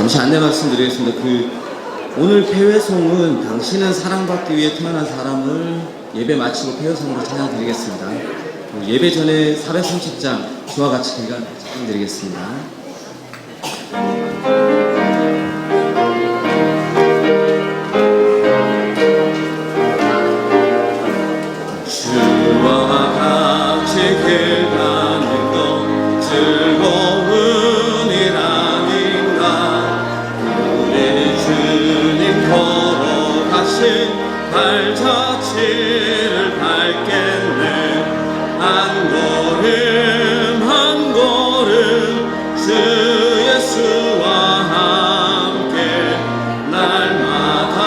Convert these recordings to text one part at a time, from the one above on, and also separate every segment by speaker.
Speaker 1: 잠시 안내 말씀드리겠습니다. 오늘 폐회송은 당신은 사랑받기 위해 태어난 사람을 예배 마치고 폐회송으로 찬양드리겠습니다. 예배 전에 430장 주와 같이 기간 찬양드리겠습니다. 주와 같이 길 가는 것 즐거운 일 아닌가. 우리 주님 걸어가신 발자취를 밟겠네. 한 걸음 한 걸음 주 예수와 함께 날마다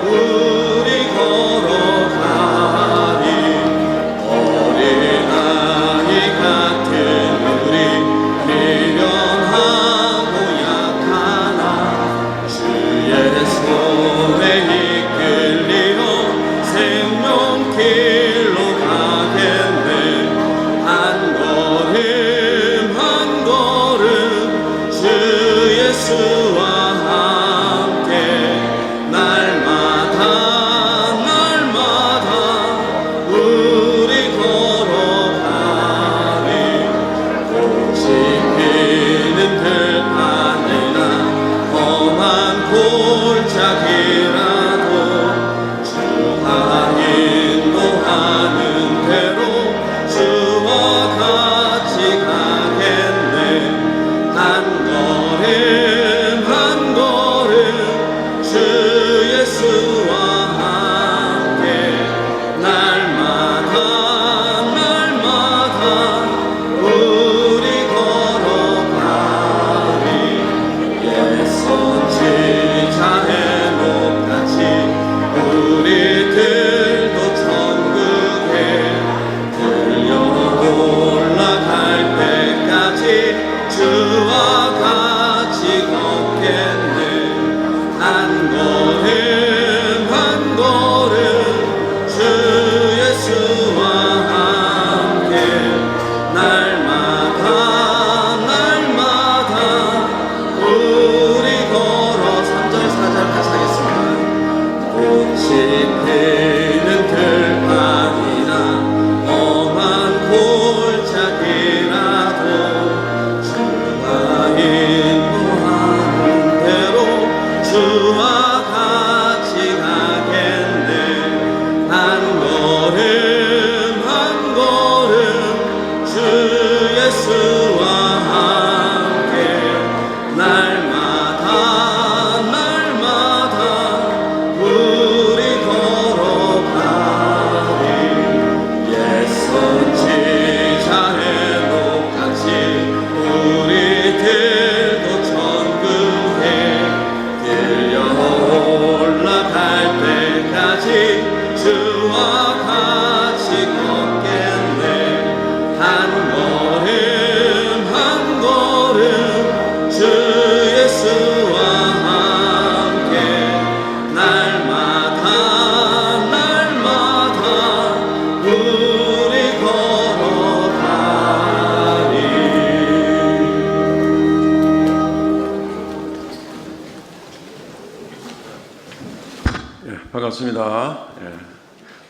Speaker 1: 우리 걸어가리. 어린아이 같은 우리 미련하고 약하나 주의 손에 이끌리어 생명길로 가겠네. 한 걸음 한 걸음 주 예수와 함께 날마다 우리 걸어가리. 꽃이 피는 들판이나 험한 골짜기라도 주가 인도하는 대로 주와 같이 가겠네. 한 걸음 한 걸음 주 예수와 함께 날마다 우리 걸어가리. 옛손 지자의 높같이 우리들도 천국에 들려 올라갈 때까지 주와 같이 걷겠네. 한 걸음 한 걸음 주 예수와 함께 날마다 우리 걸어 3절 4절 같이 하겠습니다. 꽃이 피는 들판이나 험한 골짜기라도 주가 인도하는 대로 주와 같이 가겠네. 한 걸음 한 걸음 주 예수와 함께 날마다 우리 걸어가리. 옛손 지자의 높같이 우리들도 천국에 들려 올라갈 때까지 주와 같이 걷겠네. 한 걸음 한 걸음 주 예수와 함께 날마다 우리 걸어가리.
Speaker 2: 반갑습니다.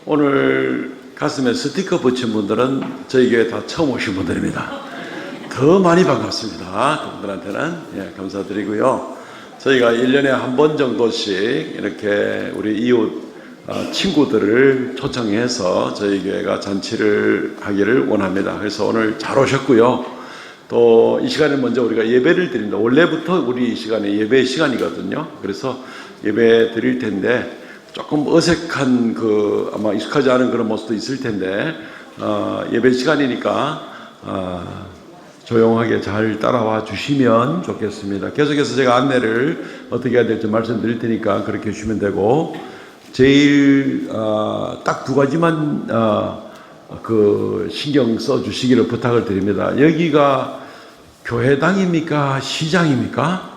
Speaker 2: 오늘 가슴에 스티커 붙인 분들은 저희 교회 다 처음 오신 분들입니다. 더 많이 반갑습니다. 그분들한테는 감사드리고요. 저희가 1년에 한 번 정도씩 이렇게 우리 이웃 친구들을 초청해서 저희 교회가 잔치를 하기를 원합니다. 그래서 오늘 잘 오셨고요. 또 이 시간에 먼저 우리가 예배를 드립니다. 원래부터 우리 이 시간에 예배 시간이거든요. 그래서 예배 드릴 텐데 조금 어색한 아마 익숙하지 않은 그런 모습도 있을 텐데 예배 시간이니까 조용하게 잘 따라와 주시면 좋겠습니다. 계속해서 제가 안내를 어떻게 해야 될지 말씀드릴 테니까 그렇게 해주시면 되고, 제일 딱 두 가지만 신경 써 주시기를 부탁을 드립니다. 여기가 교회당입니까? 시장입니까?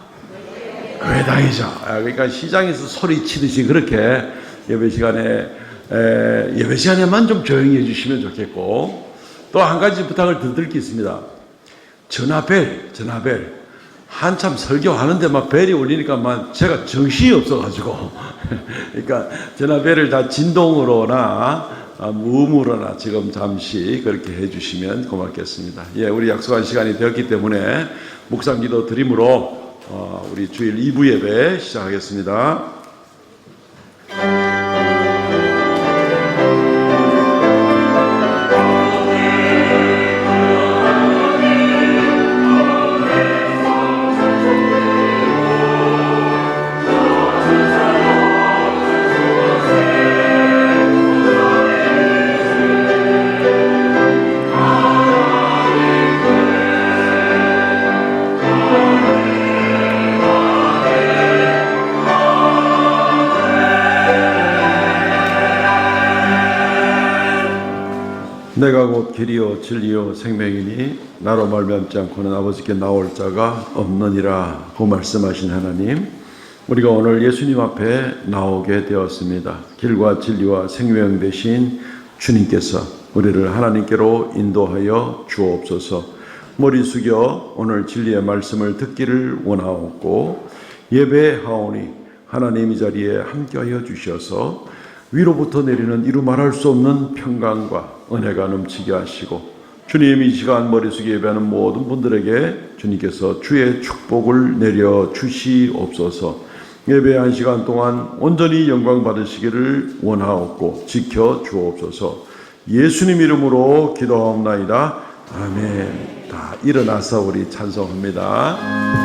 Speaker 2: 교회당이죠. 그러니까 시장에서 소리 치듯이 그렇게 예배 시간에만 좀 조용히 해주시면 좋겠고, 또 한 가지 부탁을 더 드릴 게 있습니다. 전화벨. 한참 설교하는데 막 벨이 울리니까 막 제가 정신이 없어가지고. 그러니까 전화벨을 다 진동으로나 무음으로나 지금 잠시 그렇게 해주시면 고맙겠습니다. 예, 우리 약속한 시간이 되었기 때문에 묵상 기도 드림으로 우리 주일 2부 예배 시작하겠습니다. 내가 곧 길이요 진리요 생명이니 나로 말미암지 않고는 아버지께 나올 자가 없느니라 고 말씀하신 하나님, 우리가 오늘 예수님 앞에 나오게 되었습니다. 길과 진리와 생명 되신 주님께서 우리를 하나님께로 인도하여 주옵소서. 머리 숙여 오늘 진리의 말씀을 듣기를 원하옵고 예배하오니 하나님 이 자리에 함께하여 주셔서 위로부터 내리는 이루 말할 수 없는 평강과 은혜가 넘치게 하시고, 주님 이 시간 머리 숙여 예배하는 모든 분들에게 주님께서 주의 축복을 내려 주시옵소서. 예배 한 시간 동안 온전히 영광 받으시기를 원하옵고 지켜 주옵소서. 예수님 이름으로 기도하옵나이다. 아멘. 다 일어나서 우리 찬송합니다.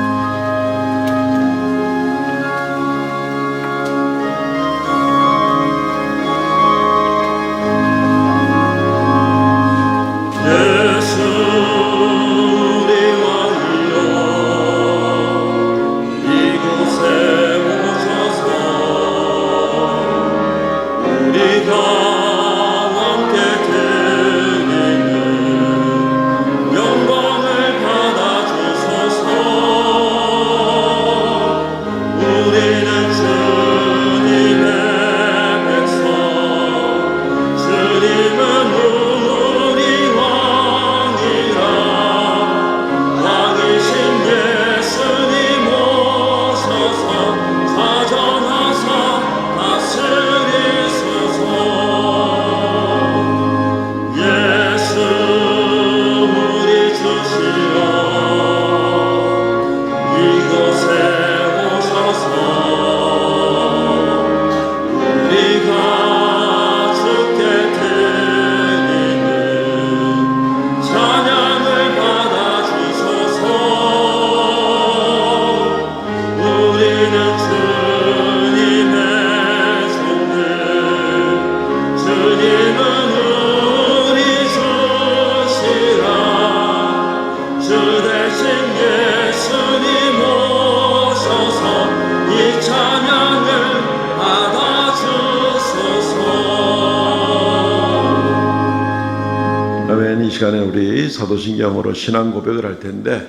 Speaker 2: 이 시간에 우리 사도신경으로 신앙 고백을 할 텐데,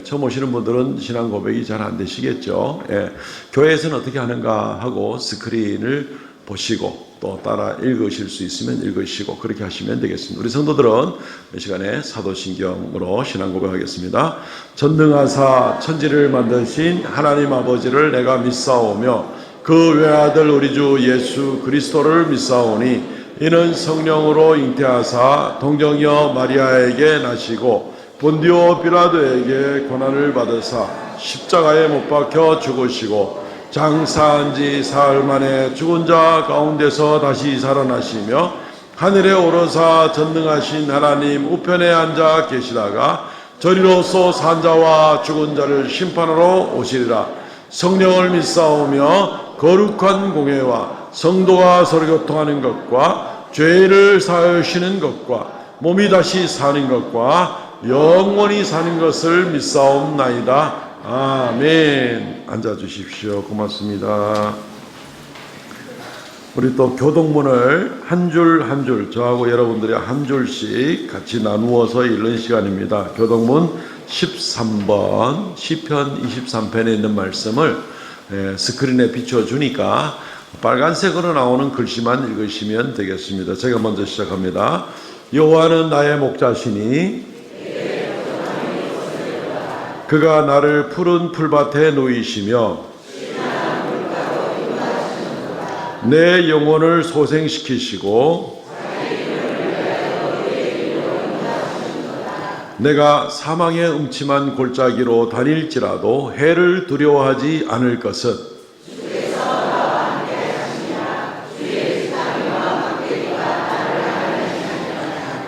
Speaker 2: 처음 오시는 분들은 신앙 고백이 잘 안 되시겠죠. 교회에서는 어떻게 하는가 하고 스크린을 보시고 또 따라 읽으실 수 있으면 읽으시고 그렇게 하시면 되겠습니다. 우리 성도들은 이 시간에 사도신경으로 신앙 고백하겠습니다. 전능하사 천지를 만드신 하나님 아버지를 내가 믿사오며 그 외아들 우리 주 예수 그리스도를 믿사오니 이는 성령으로 잉태하사 동정녀 마리아에게 나시고 본디오 빌라도에게 고난을 받으사 십자가에 못 박혀 죽으시고 장사한 지 사흘 만에 죽은 자 가운데서 다시 살아나시며 하늘에 오르사 전능하신 하나님 우편에 앉아 계시다가 저리로서 산 자와 죽은 자를 심판하러 오시리라. 성령을 믿사오며 거룩한 공회와 성도가 서로 교통하는 것과 죄를 사하시는 것과 몸이 다시 사는 것과 영원히 사는 것을 믿사옵나이다. 아멘. 앉아 주십시오. 고맙습니다. 우리 또 교동문을 한 줄 한 줄 저하고 여러분들이 한 줄씩 같이 나누어서 읽는 시간입니다. 교동문 13번 시편 23편에 있는 말씀을 스크린에 비춰주니까 빨간색으로 나오는 글씨만 읽으시면 되겠습니다. 제가 먼저 시작합니다. 여호와는 나의 목자시니 그가 나를 푸른 풀밭에 놓이시며 내 영혼을 소생시키시고 내가 사망의 음침한 골짜기로 다닐지라도 해를 두려워하지 않을 것은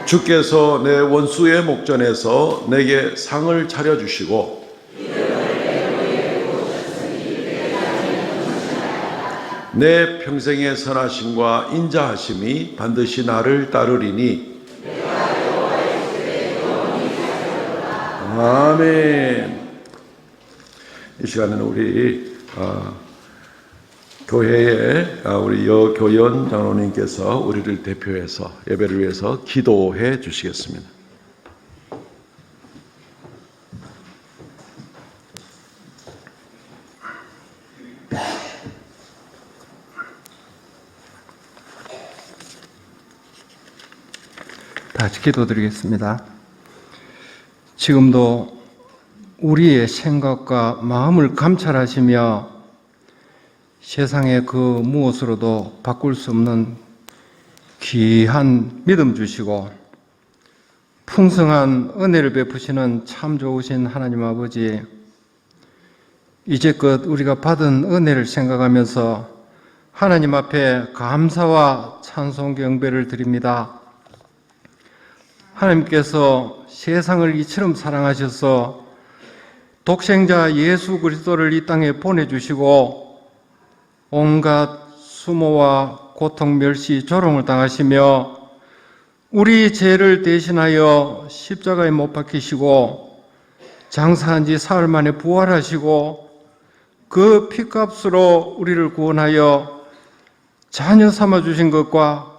Speaker 2: 주께서 내 원수의 목전에서 내게 상을 차려주시고 내 평생의 선하심과 인자하심이 반드시 나를 따르리니 아멘. 이 시간에는 우리 교회의 우리 여교연 장로님께서 우리를 대표해서 예배를 위해서 기도해 주시겠습니다.
Speaker 3: 다시 기도드리겠습니다. 지금도 우리의 생각과 마음을 감찰하시며 세상의 그 무엇으로도 바꿀 수 없는 귀한 믿음 주시고 풍성한 은혜를 베푸시는 참 좋으신 하나님 아버지, 이제껏 우리가 받은 은혜를 생각하면서 하나님 앞에 감사와 찬송 경배를 드립니다. 하나님께서 세상을 이처럼 사랑하셔서 독생자 예수 그리스도를 이 땅에 보내주시고 온갖 수모와 고통, 멸시, 조롱을 당하시며 우리 죄를 대신하여 십자가에 못 박히시고 장사한 지 사흘 만에 부활하시고 그 피값으로 우리를 구원하여 자녀 삼아주신 것과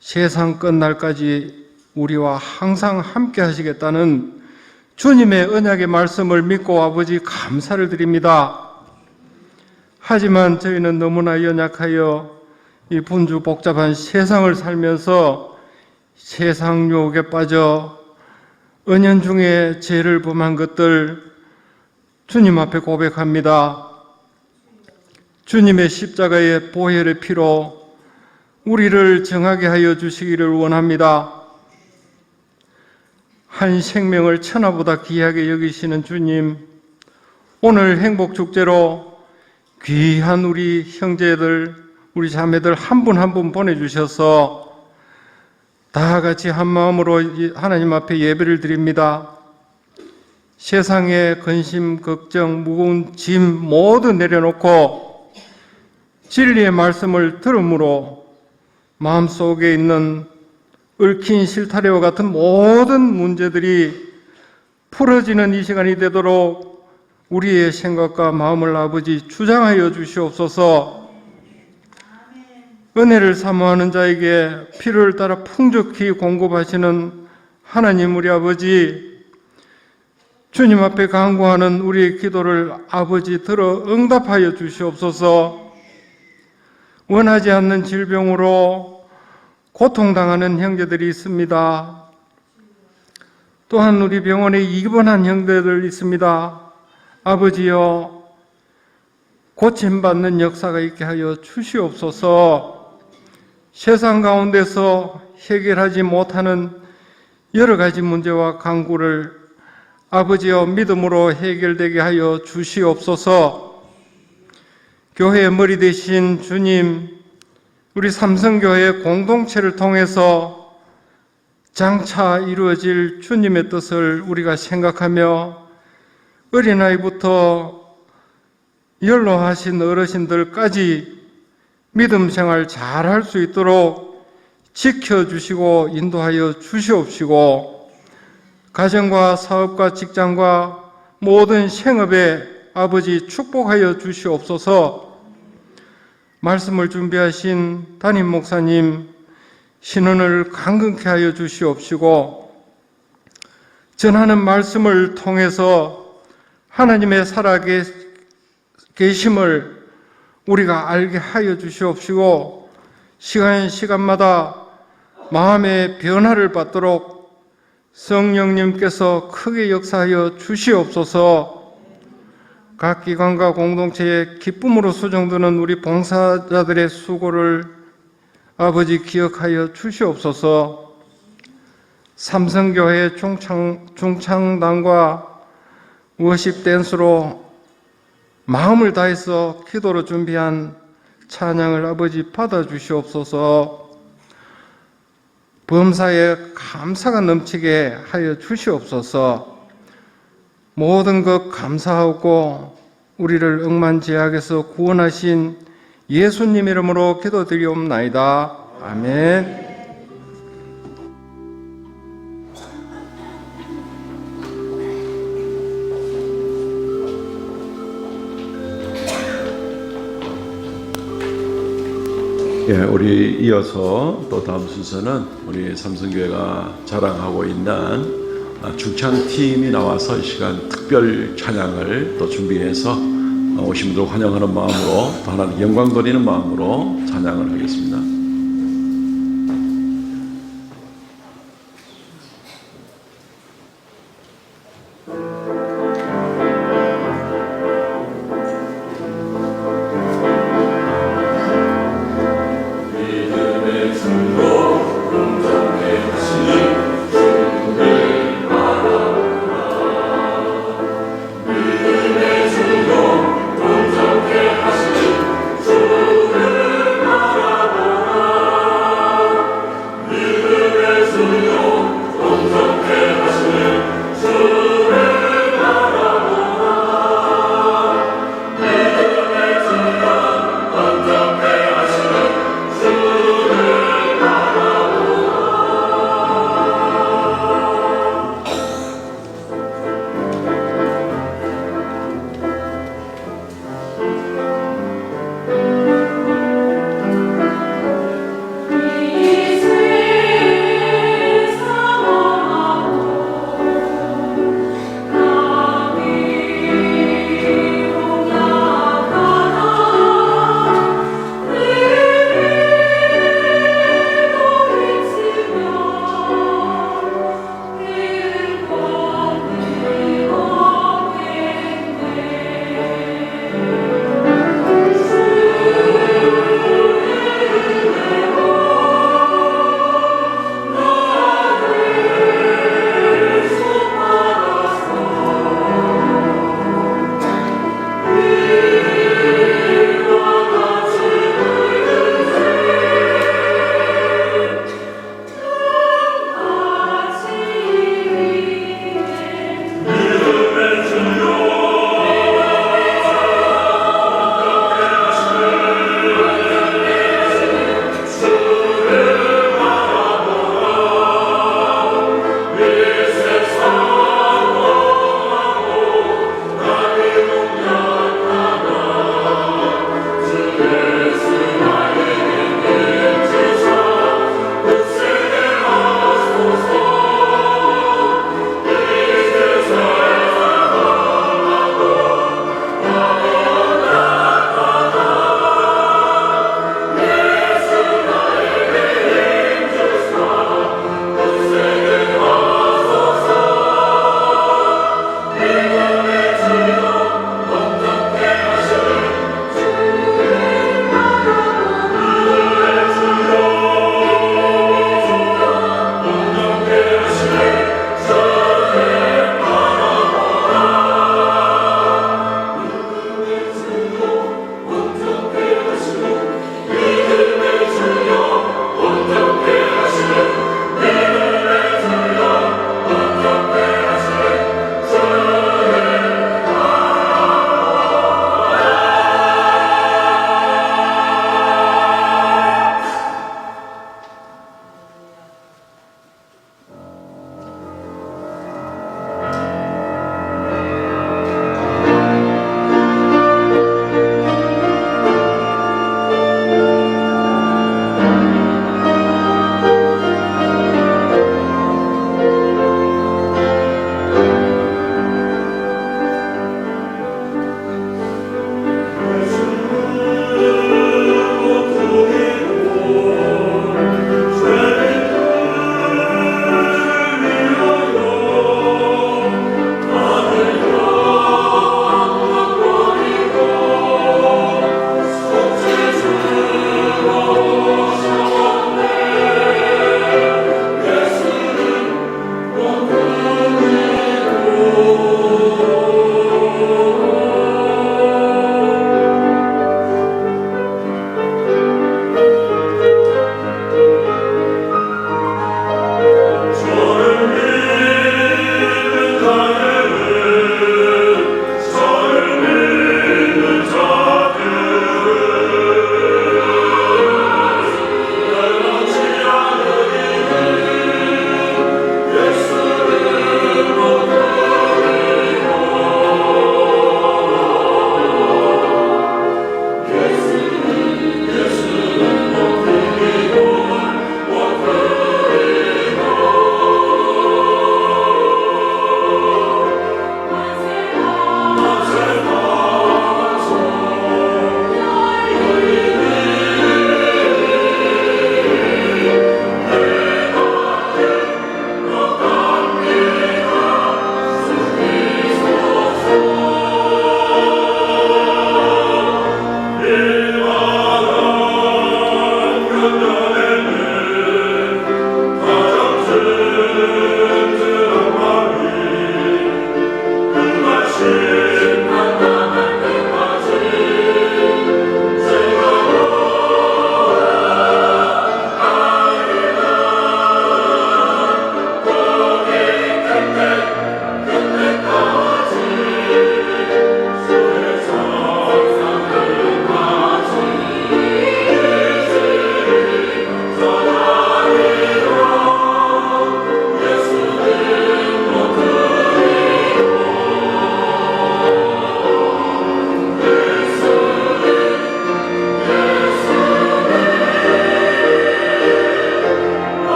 Speaker 3: 세상 끝날까지 우리와 항상 함께 하시겠다는 주님의 언약의 말씀을 믿고 아버지 감사를 드립니다. 하지만 저희는 너무나 연약하여 이 분주 복잡한 세상을 살면서 세상 유혹에 빠져 은연중에 죄를 범한 것들 주님 앞에 고백합니다. 주님의 십자가의 보혈의 피로 우리를 정하게 하여 주시기를 원합니다. 한 생명을 천하보다 귀하게 여기시는 주님, 오늘 행복축제로 귀한 우리 형제들, 우리 자매들 한 분 한 분 보내주셔서 다 같이 한 마음으로 하나님 앞에 예배를 드립니다. 세상의 근심, 걱정, 무거운 짐 모두 내려놓고 진리의 말씀을 들음으로 마음속에 있는 얽힌 실타래와 같은 모든 문제들이 풀어지는 이 시간이 되도록 우리의 생각과 마음을 아버지 주장하여 주시옵소서. 은혜를 사모하는 자에게 필요를 따라 풍족히 공급하시는 하나님 우리 아버지, 주님 앞에 간구하는 우리의 기도를 아버지 들어 응답하여 주시옵소서. 원하지 않는 질병으로 고통당하는 형제들이 있습니다. 또한 우리 병원에 입원한 형제들 있습니다. 아버지여, 고침받는 역사가 있게 하여 주시옵소서. 세상 가운데서 해결하지 못하는 여러 가지 문제와 간구를 아버지여 믿음으로 해결되게 하여 주시옵소서. 교회의 머리 되신 주님, 우리 삼성교회 공동체를 통해서 장차 이루어질 주님의 뜻을 우리가 생각하며 어린아이부터 연로하신 어르신들까지 믿음 생활 잘할 수 있도록 지켜주시고 인도하여 주시옵시고, 가정과 사업과 직장과 모든 생업에 아버지 축복하여 주시옵소서. 말씀을 준비하신 담임 목사님 신원을 강건케 하여 주시옵시고, 전하는 말씀을 통해서 하나님의 살아계심을 우리가 알게 하여 주시옵시고, 시간마다 마음의 변화를 받도록 성령님께서 크게 역사하여 주시옵소서. 각 기관과 공동체의 기쁨으로 수정되는 우리 봉사자들의 수고를 아버지 기억하여 주시옵소서. 삼성교회 중창단과 워십 댄스로 마음을 다해서 기도로 준비한 찬양을 아버지 받아주시옵소서. 범사에 감사가 넘치게 하여 주시옵소서. 모든 것 감사하고 우리를 억만제약에서 구원하신 예수님 이름으로 기도드리옵나이다. 아멘.
Speaker 2: 예, 우리 이어서 또 다음 순서는 우리 삼성교회가 자랑하고 있는 중창팀이 나와서 이 시간 특별 찬양을 또 준비해서 오신 분들 환영하는 마음으로 또 하나님 영광 돌리는 마음으로 찬양을 하겠습니다.
Speaker 4: 주를 바라보라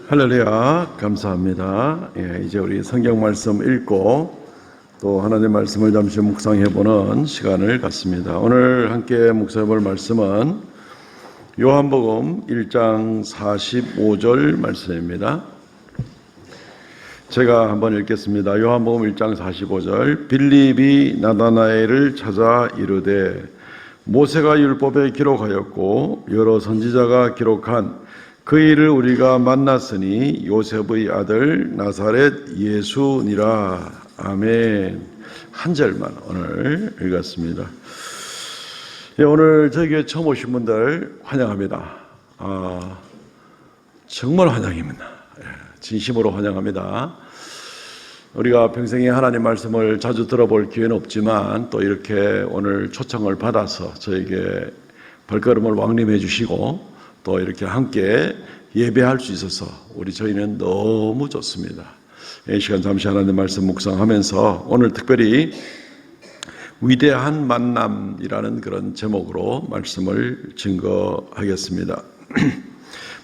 Speaker 2: 할렐루야, 감사합니다. 예, 이제 우리 성경 말씀 읽고 또 하나님의 말씀을 잠시 묵상해보는 시간을 갖습니다. 오늘 함께 묵상해볼 말씀은 요한복음 1장 45절 말씀입니다. 제가 한번 읽겠습니다. 요한복음 1장 45절. 빌립이 나다나엘을 찾아 이르되 모세가 율법에 기록하였고 여러 선지자가 기록한 그 일을 우리가 만났으니 요셉의 아들 나사렛 예수니라. 아멘. 한 절만 오늘 읽었습니다. 예, 오늘 저희 교회 처음 오신 분들 환영합니다. 정말 환영입니다. 예, 진심으로 환영합니다. 우리가 평생에 하나님 말씀을 자주 들어볼 기회는 없지만 또 이렇게 오늘 초청을 받아서 저에게 발걸음을 왕림해 주시고 또 이렇게 함께 예배할 수 있어서 저희는 너무 좋습니다. 이 시간 잠시 하나님 말씀 묵상하면서 오늘 특별히 위대한 만남이라는 그런 제목으로 말씀을 증거하겠습니다.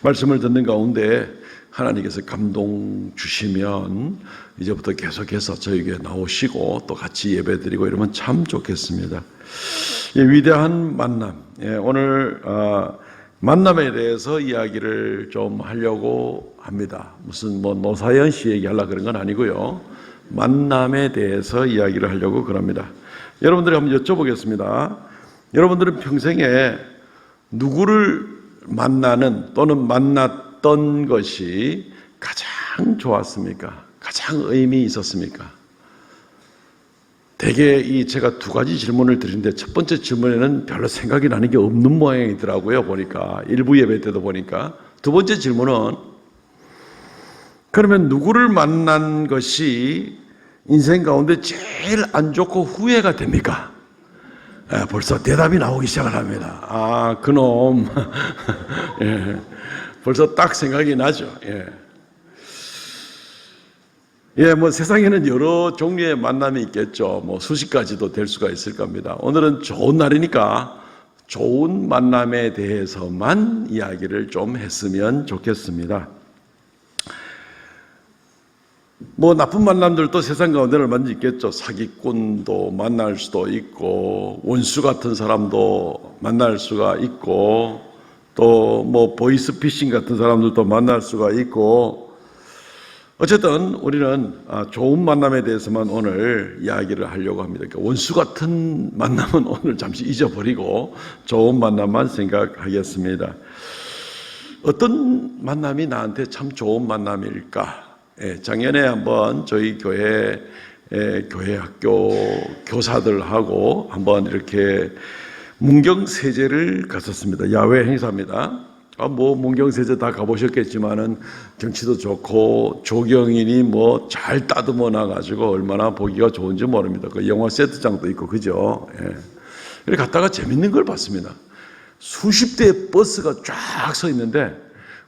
Speaker 2: 말씀을 듣는 가운데 하나님께서 감동 주시면 이제부터 계속해서 저에게 나오시고 또 같이 예배드리고 이러면 참 좋겠습니다. 위대한 만남. 오늘 만남에 대해서 이야기를 좀 하려고 합니다. 무슨 노사연 씨 얘기하려고 그런 건 아니고요. 만남에 대해서 이야기를 하려고 그럽니다. 여러분들이 한번 여쭤보겠습니다. 여러분들은 평생에 누구를 만나는 또는 만났던 것이 가장 좋았습니까? 가장 의미 있었습니까? 대개 제가 두 가지 질문을 드리는데 첫 번째 질문에는 별로 생각이 나는 게 없는 모양이더라고요. 보니까 일부 예배 때도 보니까. 두 번째 질문은 그러면 누구를 만난 것이 인생 가운데 제일 안 좋고 후회가 됩니까? 벌써 대답이 나오기 시작을 합니다. 그놈. 예, 벌써 딱 생각이 나죠. 세상에는 여러 종류의 만남이 있겠죠. 수십 가지도 될 수가 있을 겁니다. 오늘은 좋은 날이니까 좋은 만남에 대해서만 이야기를 좀 했으면 좋겠습니다. 나쁜 만남들도 세상 가운데 얼마든지 있겠죠. 사기꾼도 만날 수도 있고, 원수 같은 사람도 만날 수가 있고, 또 보이스피싱 같은 사람들도 만날 수가 있고, 어쨌든 우리는 좋은 만남에 대해서만 오늘 이야기를 하려고 합니다. 그러니까 원수 같은 만남은 오늘 잠시 잊어버리고 좋은 만남만 생각하겠습니다. 어떤 만남이 나한테 참 좋은 만남일까? 작년에 한번 저희 교회 학교 교사들하고 한번 이렇게 문경세제를 갔었습니다. 야외 행사입니다. 문경세제 다 가보셨겠지만은 경치도 좋고 조경인이 잘 따듬어 놔가지고 얼마나 보기가 좋은지 모릅니다. 그 영화 세트장도 있고 그죠? 이렇게 갔다가 재밌는 걸 봤습니다. 수십 대의 버스가 쫙 서 있는데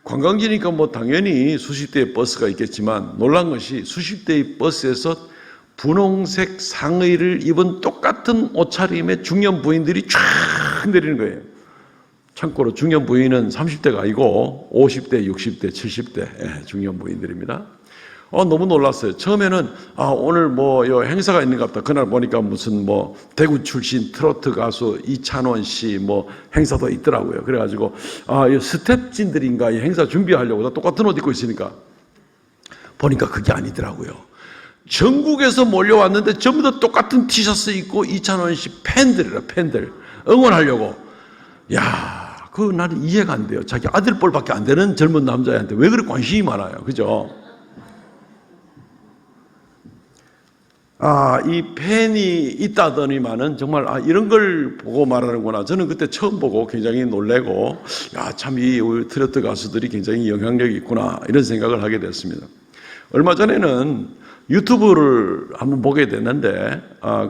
Speaker 2: 관광지니까 당연히 수십 대의 버스가 있겠지만 놀란 것이 수십 대의 버스에서 분홍색 상의를 입은 똑같은 옷차림의 중년 부인들이 쫙 내리는 거예요. 참고로 중년 부인은 30대가 아니고 50대, 60대, 70대 중년 부인들입니다. 너무 놀랐어요. 처음에는 오늘 요 행사가 있는가 보다. 그날 보니까 무슨 대구 출신 트로트 가수 이찬원 씨 행사도 있더라고요. 그래가지고 이 스텝진들인가 이 행사 준비하려고 다 똑같은 옷 입고 있으니까 보니까 그게 아니더라고요. 전국에서 몰려왔는데 전부 다 똑같은 티셔츠 입고 이찬원 씨 팬들이라 팬들 응원하려고. 나는 이해가 안 돼요. 자기 아들뻘밖에 안 되는 젊은 남자애한테 왜 그렇게 관심이 많아요. 그죠? 이 팬이 있다더니만은 정말 이런 걸 보고 말하는구나. 저는 그때 처음 보고 굉장히 놀래고 참 이 트로트 가수들이 굉장히 영향력이 있구나 이런 생각을 하게 됐습니다. 얼마 전에는 유튜브를 한번 보게 됐는데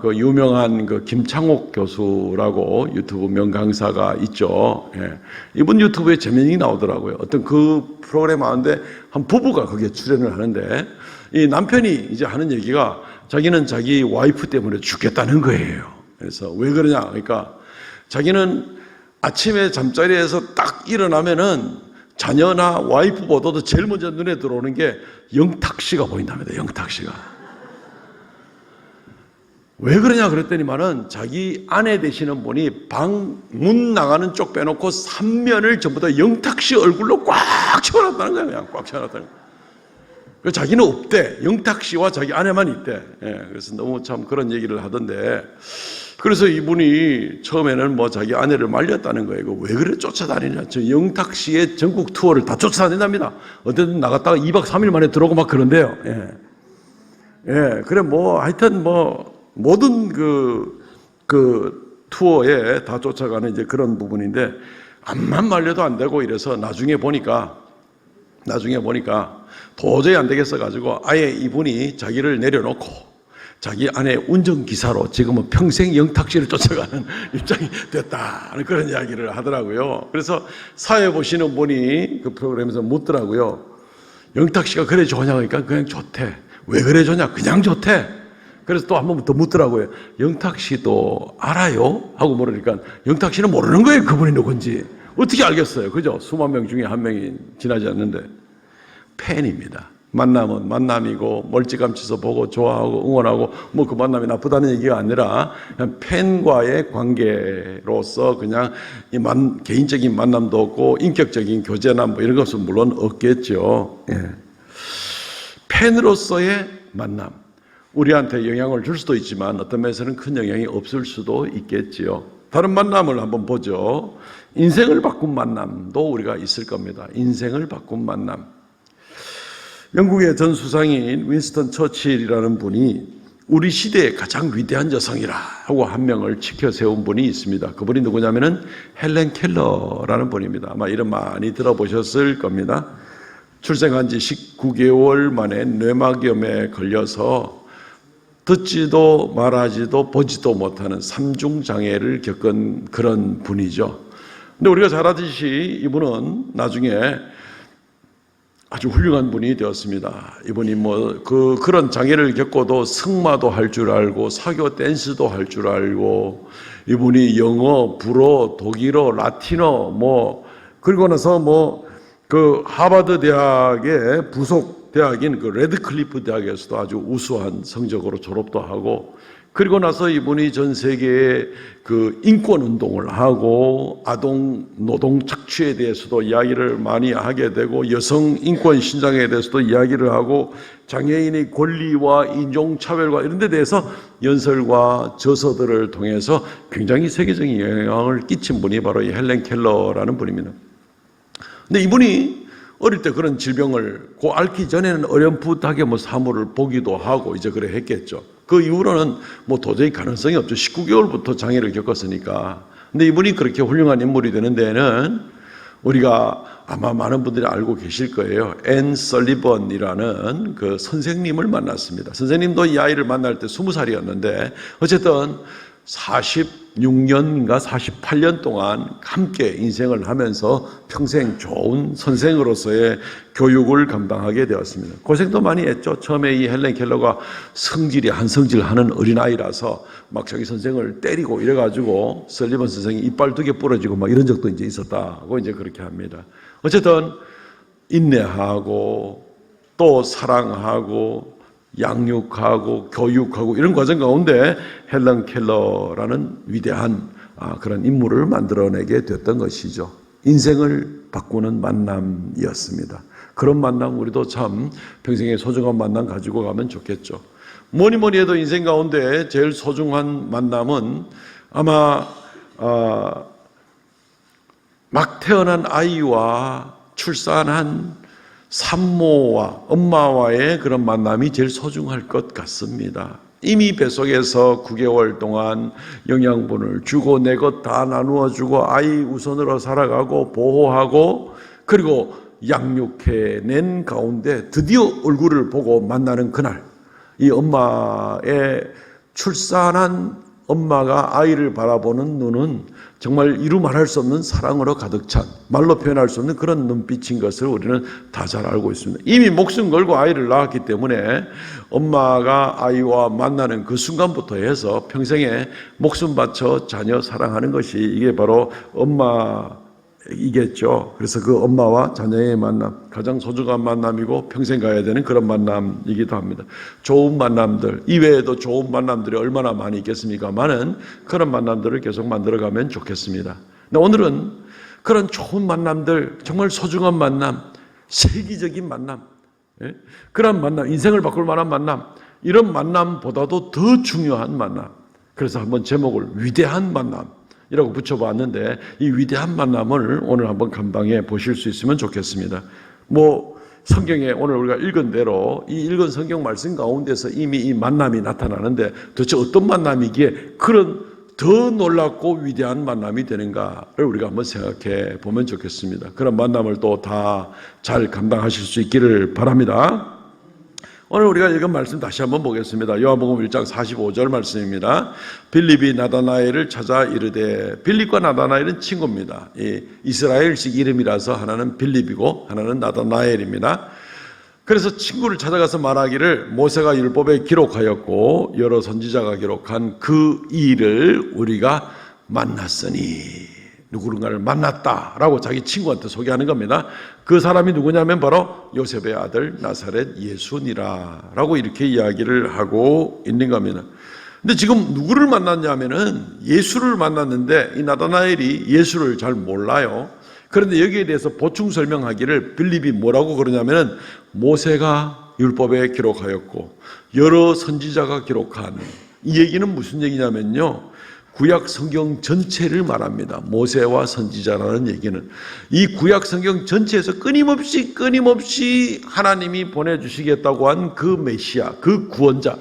Speaker 2: 그 유명한 그 김창옥 교수라고 유튜브 명강사가 있죠. 이분 유튜브에 재미있게 나오더라고요. 어떤 그 프로그램 하는데 한 부부가 거기에 출연을 하는데 이 남편이 이제 하는 얘기가 자기는 자기 와이프 때문에 죽겠다는 거예요. 그래서 왜 그러냐? 그러니까 자기는 아침에 잠자리에서 딱 일어나면은 자녀나 와이프보다도 제일 먼저 눈에 들어오는 게 영탁 씨가 보인답니다. 영탁 씨가. 왜 그러냐 그랬더니만은 자기 아내 되시는 분이 방 문 나가는 쪽 빼놓고 3면을 전부 다 영탁 씨 얼굴로 꽉 채워놨다는 거예요. 그냥 꽉 채워놨다는 거예요. 그래서 자기는 없대. 영탁 씨와 자기 아내만 있대. 예, 그래서 너무 참 그런 얘기를 하던데, 그래서 이분이 처음에는 뭐 자기 아내를 말렸다는 거예요. 왜 그래 쫓아다니냐. 저 영탁 씨의 전국 투어를 다 쫓아다닌답니다. 어쨌든 나갔다가 2박 3일 만에 들어오고 막 그런데요. 예. 예, 그래 뭐 하여튼 뭐 모든 그 투어에 다 쫓아가는 이제 그런 부분인데, 암만 말려도 안 되고 이래서 나중에 보니까 도저히 안 되겠어 가지고 아예 이분이 자기를 내려놓고 자기 아내 운전기사로 지금은 평생 영탁씨를 쫓아가는 입장이 됐다는 그런 이야기를 하더라고요. 그래서 사회 보시는 분이 그 프로그램에서 묻더라고요. 영탁씨가 그래 좋냐 그러니까 그냥 좋대. 왜 그래 좋냐? 그냥 좋대. 그래서 또 한 번 더 묻더라고요. 영탁씨도 알아요? 하고 물으니까 영탁씨는 모르는 거예요. 그분이 누군지. 어떻게 알겠어요? 그죠? 수만 명 중에 한 명이 지나지 않는데. 팬입니다. 만남은 만남이고 멀찌감치서 보고 좋아하고 응원하고 뭐 그 만남이 나쁘다는 얘기가 아니라 그냥 팬과의 관계로서 그냥 개인적인 만남도 없고 인격적인 교제나 뭐 이런 것은 물론 없겠죠. 예. 팬으로서의 만남, 우리한테 영향을 줄 수도 있지만 어떤 면에서는 큰 영향이 없을 수도 있겠지요. 다른 만남을 한번 보죠. 인생을 바꾼 만남도 우리가 있을 겁니다. 인생을 바꾼 만남. 영국의 전 수상인 윈스턴 처칠이라는 분이 우리 시대의 가장 위대한 여성이라 하고 한 명을 치켜 세운 분이 있습니다. 그분이 누구냐면은 헬렌 켈러라는 분입니다. 아마 이름 많이 들어보셨을 겁니다. 출생한 지 19개월 만에 뇌막염에 걸려서 듣지도 말하지도 보지도 못하는 삼중장애를 겪은 그런 분이죠. 근데 우리가 잘 아듯이 이분은 나중에 아주 훌륭한 분이 되었습니다. 이분이 그런 장애를 겪고도 승마도 할 줄 알고 사교 댄스도 할 줄 알고, 이분이 영어, 불어, 독일어, 라틴어 그리고 나서 그 하버드 대학의 부속 대학인 그 레드클리프 대학에서도 아주 우수한 성적으로 졸업도 하고, 그리고 나서 이분이 전 세계에 그 인권 운동을 하고 아동 노동 착취에 대해서도 이야기를 많이 하게 되고, 여성 인권 신장에 대해서도 이야기를 하고, 장애인의 권리와 인종차별과 이런 데 대해서 연설과 저서들을 통해서 굉장히 세계적인 영향을 끼친 분이 바로 이 헬렌 켈러라는 분입니다. 근데 이분이 어릴 때 그런 질병을 앓기 전에는 어렴풋하게 사물을 보기도 하고 이제 그래 했겠죠. 그 이후로는 도저히 가능성이 없죠. 19개월부터 장애를 겪었으니까. 근데 이분이 그렇게 훌륭한 인물이 되는 데에는 우리가 아마 많은 분들이 알고 계실 거예요. 앤 설리번이라는 그 선생님을 만났습니다. 선생님도 이 아이를 만날 때 20살이었는데 어쨌든 46년인가 48년 동안 함께 인생을 하면서 평생 좋은 선생으로서의 교육을 감당하게 되었습니다. 고생도 많이 했죠. 처음에 이 헬렌 켈러가 한성질하는 어린아이라서 막 자기 선생을 때리고 이래가지고 설리번 선생이 이빨 2개 부러지고 막 이런 적도 이제 있었다고 이제 그렇게 합니다. 어쨌든 인내하고 또 사랑하고 양육하고 교육하고 이런 과정 가운데 헬렌 켈러라는 위대한 그런 인물을 만들어내게 됐던 것이죠. 인생을 바꾸는 만남이었습니다. 그런 만남 우리도 참 평생에 소중한 만남 가지고 가면 좋겠죠. 뭐니 해도 인생 가운데 제일 소중한 만남은 아마 막 태어난 아이와 출산한 산모와 엄마와의 그런 만남이 제일 소중할 것 같습니다. 이미 뱃속에서 9개월 동안 영양분을 주고 내 것 다 나누어 주고 아이 우선으로 살아가고 보호하고 그리고 양육해낸 가운데 드디어 얼굴을 보고 만나는 그날, 이 엄마의 출산한 엄마가 아이를 바라보는 눈은 정말 이루 말할 수 없는 사랑으로 가득 찬, 말로 표현할 수 없는 그런 눈빛인 것을 우리는 다 잘 알고 있습니다. 이미 목숨 걸고 아이를 낳았기 때문에 엄마가 아이와 만나는 그 순간부터 해서 평생에 목숨 바쳐 자녀 사랑하는 것이 이게 바로 엄마의 이겠죠. 그래서 그 엄마와 자녀의 만남, 가장 소중한 만남이고 평생 가야 되는 그런 만남이기도 합니다. 좋은 만남들, 이외에도 좋은 만남들이 얼마나 많이 있겠습니까만은 그런 만남들을 계속 만들어가면 좋겠습니다. 근데 오늘은 그런 좋은 만남들, 정말 소중한 만남, 세계적인 만남, 그런 만남, 인생을 바꿀 만한 만남, 이런 만남보다도 더 중요한 만남. 그래서 한번 제목을 위대한 만남 이라고 붙여봤는데, 이 위대한 만남을 오늘 한번 감당해 보실 수 있으면 좋겠습니다. 성경에 오늘 우리가 읽은 대로 이 읽은 성경 말씀 가운데서 이미 이 만남이 나타나는데, 도대체 어떤 만남이기에 그런 더 놀랍고 위대한 만남이 되는가를 우리가 한번 생각해 보면 좋겠습니다. 그런 만남을 또 다 잘 감당하실 수 있기를 바랍니다. 오늘 우리가 읽은 말씀 다시 한번 보겠습니다. 요한복음 1장 45절 말씀입니다. 빌립이 나다나엘을 찾아 이르되, 빌립과 나다나엘은 친구입니다. 이스라엘식 이름이라서 하나는 빌립이고 하나는 나다나엘입니다. 그래서 친구를 찾아가서 말하기를, 모세가 율법에 기록하였고 여러 선지자가 기록한 그 일을 우리가 만났으니, 누구를 만났다라고 자기 친구한테 소개하는 겁니다. 그 사람이 누구냐면 바로 요셉의 아들 나사렛 예수니라 라고 이렇게 이야기를 하고 있는 겁니다. 근데 지금 누구를 만났냐면은 예수를 만났는데, 이 나다나엘이 예수를 잘 몰라요. 그런데 여기에 대해서 보충 설명하기를 빌립이 뭐라고 그러냐면은, 모세가 율법에 기록하였고 여러 선지자가 기록한, 이 얘기는 무슨 얘기냐면요, 구약 성경 전체를 말합니다. 모세와 선지자라는 얘기는 이 구약 성경 전체에서 끊임없이 하나님이 보내주시겠다고 한 그 메시아, 그 구원자,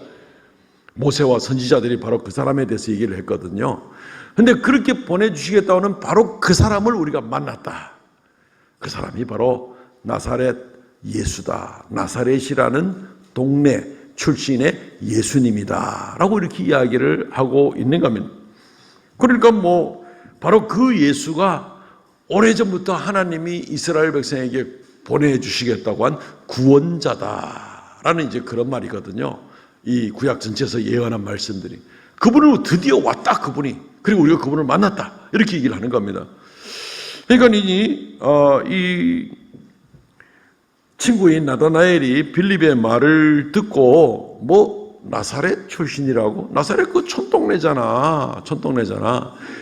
Speaker 2: 모세와 선지자들이 바로 그 사람에 대해서 얘기를 했거든요. 그런데 그렇게 보내주시겠다고 하는 바로 그 사람을 우리가 만났다. 그 사람이 바로 나사렛 예수다. 나사렛이라는 동네 출신의 예수님이다 라고 이렇게 이야기를 하고 있는 겁니다. 그러니까 바로 그 예수가 오래전부터 하나님이 이스라엘 백성에게 보내주시겠다고 한 구원자다라는 이제 그런 말이거든요. 이 구약 전체에서 예언한 말씀들이. 그분을 드디어 왔다, 그분이. 그리고 우리가 그분을 만났다. 이렇게 얘기를 하는 겁니다. 그러니까 이 친구인 나다나엘이 빌립의 말을 듣고, 나사렛 출신이라고? 나사렛 그 촌동네잖아.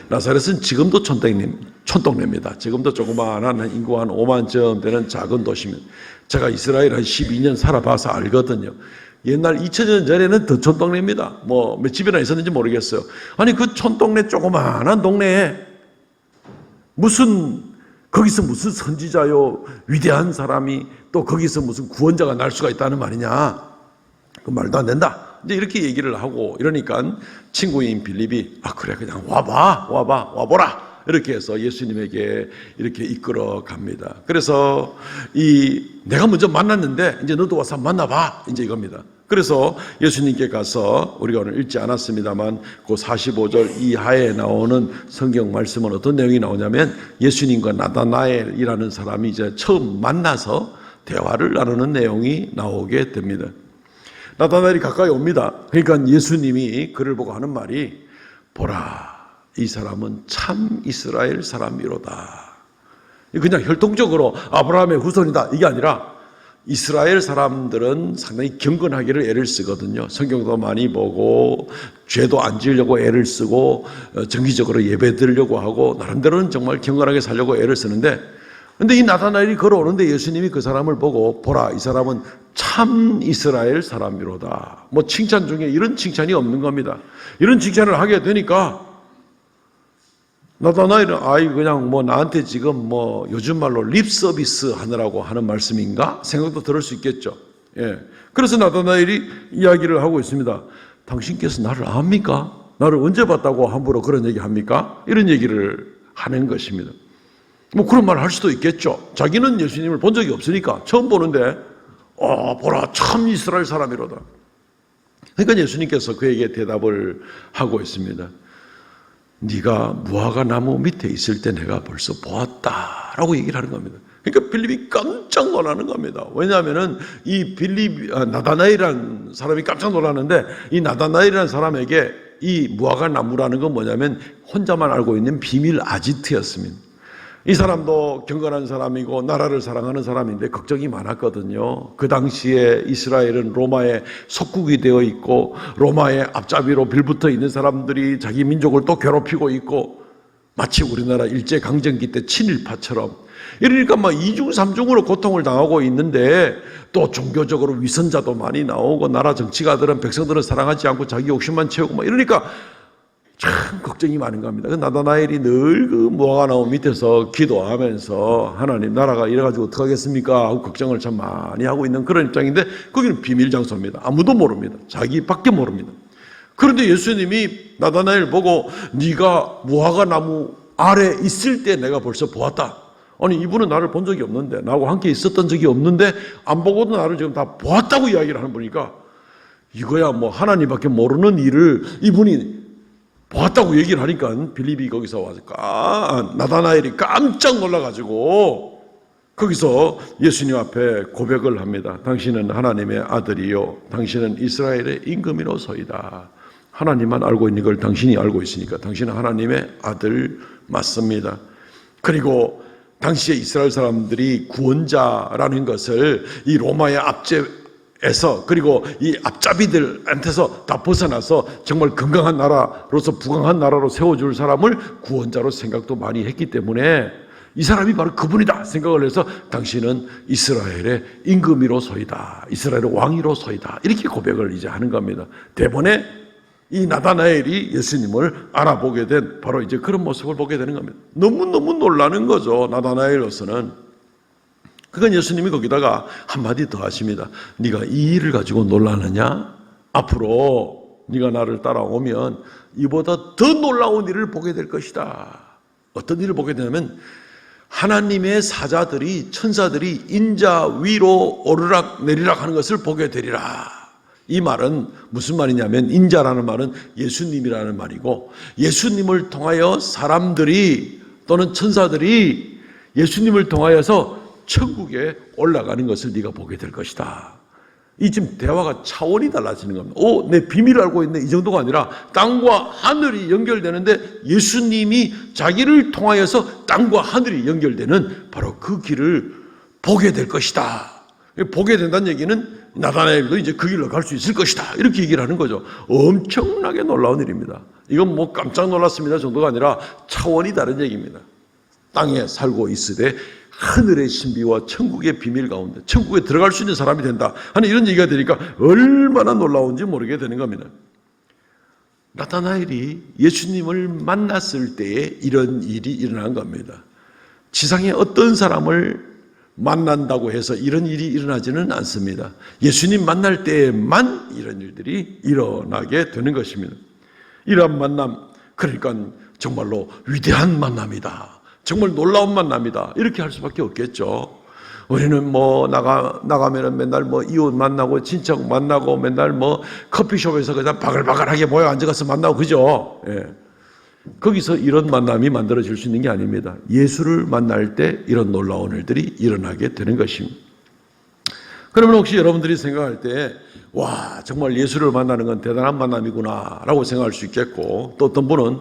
Speaker 2: 나사렛은 지금도 촌동네입니다. 지금도 조그마한 인구 한 5만쯤 되는 작은 도시입니다. 제가 이스라엘 한 12년 살아봐서 알거든요. 옛날 2000년 전에는 더 촌동네입니다. 몇 집이나 있었는지 모르겠어요. 아니 그 촌동네 조그마한 동네에 거기서 무슨 선지자요, 위대한 사람이 또 거기서 무슨 구원자가 날 수가 있다는 말이냐? 그 말도 안 된다. 이제 이렇게 얘기를 하고 이러니까 친구인 빌립이 그래 그냥 와보라 이렇게 해서 예수님에게 이렇게 이끌어 갑니다. 그래서 내가 먼저 만났는데 이제 너도 와서 만나봐 이제 이겁니다. 그래서 예수님께 가서 우리가 오늘 읽지 않았습니다만 그 45절 이하에 나오는 성경 말씀은 어떤 내용이 나오냐면, 예수님과 나다나엘이라는 사람이 이제 처음 만나서 대화를 나누는 내용이 나오게 됩니다. 나다나엘이 가까이 옵니다. 그러니까 예수님이 그를 보고 하는 말이, 보라, 이 사람은 참 이스라엘 사람이로다. 그냥 혈통적으로 아브라함의 후손이다 이게 아니라, 이스라엘 사람들은 상당히 경건하기를 애를 쓰거든요. 성경도 많이 보고 죄도 안 지으려고 애를 쓰고 정기적으로 예배 드리려고 하고 나름대로는 정말 경건하게 살려고 애를 쓰는데, 근데 이 나다나엘이 걸어오는데 예수님이 그 사람을 보고, 보라, 이 사람은 참 이스라엘 사람이로다. 칭찬 중에 이런 칭찬이 없는 겁니다. 이런 칭찬을 하게 되니까 나다나엘은 그냥 나한테 지금 요즘 말로 립 서비스 하느라고 하는 말씀인가 생각도 들을 수 있겠죠. 예. 그래서 나다나엘이 이야기를 하고 있습니다. 당신께서 나를 압니까? 나를 언제 봤다고 함부로 그런 얘기 합니까? 이런 얘기를 하는 것입니다. 그런 말을 할 수도 있겠죠. 자기는 예수님을 본 적이 없으니까 처음 보는데 보라, 참 이스라엘 사람이로다. 그러니까 예수님께서 그에게 대답을 하고 있습니다. 네가 무화과 나무 밑에 있을 때 내가 벌써 보았다라고 얘기를 하는 겁니다. 그러니까 빌립이 깜짝 놀라는 겁니다. 왜냐하면은 이 나다나엘이라는 사람이 깜짝 놀랐는데, 이 나다나엘이라는 사람에게 이 무화과 나무라는 건 뭐냐면 혼자만 알고 있는 비밀 아지트였습니다. 이 사람도 경건한 사람이고 나라를 사랑하는 사람인데 걱정이 많았거든요. 그 당시에 이스라엘은 로마의 속국이 되어 있고 로마의 앞잡이로 빌붙어 있는 사람들이 자기 민족을 또 괴롭히고 있고 마치 우리나라 일제강점기 때 친일파처럼 이러니까 막 이중삼중으로 고통을 당하고 있는데 또 종교적으로 위선자도 많이 나오고 나라 정치가들은 백성들을 사랑하지 않고 자기 욕심만 채우고 막 이러니까 참 걱정이 많은 겁니다. 그 나다나엘이 늘 그 무화과 나무 밑에서 기도하면서 하나님 나라가 이래가지고 어떡하겠습니까 하고 걱정을 참 많이 하고 있는 그런 입장인데 거기는 비밀 장소입니다. 아무도 모릅니다. 자기밖에 모릅니다. 그런데 예수님이 나다나엘 보고 네가 무화과 나무 아래 있을 때 내가 벌써 보았다. 아니 이분은 나를 본 적이 없는데 나하고 함께 있었던 적이 없는데 안 보고도 나를 지금 다 보았다고 이야기를 하는 분이니까 이거야 뭐 하나님밖에 모르는 일을 이분이 보았다고 얘기를 하니까 빌립이 거기서 와서 나다나엘이 깜짝 놀라가지고 거기서 예수님 앞에 고백을 합니다. 당신은 하나님의 아들이요 당신은 이스라엘의 임금이로소이다. 하나님만 알고 있는 걸 당신이 알고 있으니까 당신은 하나님의 아들 맞습니다. 그리고 당시에 이스라엘 사람들이 구원자라는 것을 이 로마의 압제에서 그리고 이 앞잡이들한테서 다 벗어나서 정말 건강한 나라로서 부강한 나라로 세워줄 사람을 구원자로 생각도 많이 했기 때문에 이 사람이 바로 그분이다 생각을 해서 당신은 이스라엘의 임금이로소이다. 이스라엘의 왕이로소이다. 이렇게 고백을 이제 하는 겁니다. 대번에 이 나다나엘이 예수님을 알아보게 된 바로 이제 그런 모습을 보게 되는 겁니다. 너무너무 놀라는 거죠. 나다나엘로서는. 그건 예수님이 거기다가 한마디 더 하십니다. 네가 이 일을 가지고 놀라느냐? 앞으로 네가 나를 따라오면 이보다 더 놀라운 일을 보게 될 것이다. 어떤 일을 보게 되냐면 하나님의 사자들이 천사들이 인자 위로 오르락 내리락 하는 것을 보게 되리라. 이 말은 무슨 말이냐면 인자라는 말은 예수님이라는 말이고 예수님을 통하여 사람들이 또는 천사들이 예수님을 통하여서 천국에 올라가는 것을 네가 보게 될 것이다. 이 지금 대화가 차원이 달라지는 겁니다. 내 비밀을 알고 있네 이 정도가 아니라 땅과 하늘이 연결되는데 예수님이 자기를 통하여서 땅과 하늘이 연결되는 바로 그 길을 보게 될 것이다. 보게 된다는 얘기는 나다나엘도 이제 그 길로 갈 수 있을 것이다. 이렇게 얘기를 하는 거죠. 엄청나게 놀라운 일입니다. 이건 뭐 깜짝 놀랐습니다 정도가 아니라 차원이 다른 얘기입니다. 땅에 살고 있으되 하늘의 신비와 천국의 비밀 가운데 천국에 들어갈 수 있는 사람이 된다 하는 이런 얘기가 되니까 얼마나 놀라운지 모르게 되는 겁니다. 나다나엘이 예수님을 만났을 때에 이런 일이 일어난 겁니다. 지상에 어떤 사람을 만난다고 해서 이런 일이 일어나지는 않습니다. 예수님 만날 때에만 이런 일들이 일어나게 되는 것입니다. 이러한 만남, 그러니까 정말로 위대한 만남이다. 정말 놀라운 만남이다. 이렇게 할 수밖에 없겠죠. 우리는 뭐 나가면은 맨날 뭐 이웃 만나고 친척 만나고 맨날 뭐 커피숍에서 그냥 바글바글하게 모여 앉아서 만나고 그죠? 예. 거기서 이런 만남이 만들어질 수 있는 게 아닙니다. 예수를 만날 때 이런 놀라운 일들이 일어나게 되는 것입니다. 그러면 혹시 여러분들이 생각할 때 와 정말 예수를 만나는 건 대단한 만남이구나 라고 생각할 수 있겠고 또 어떤 분은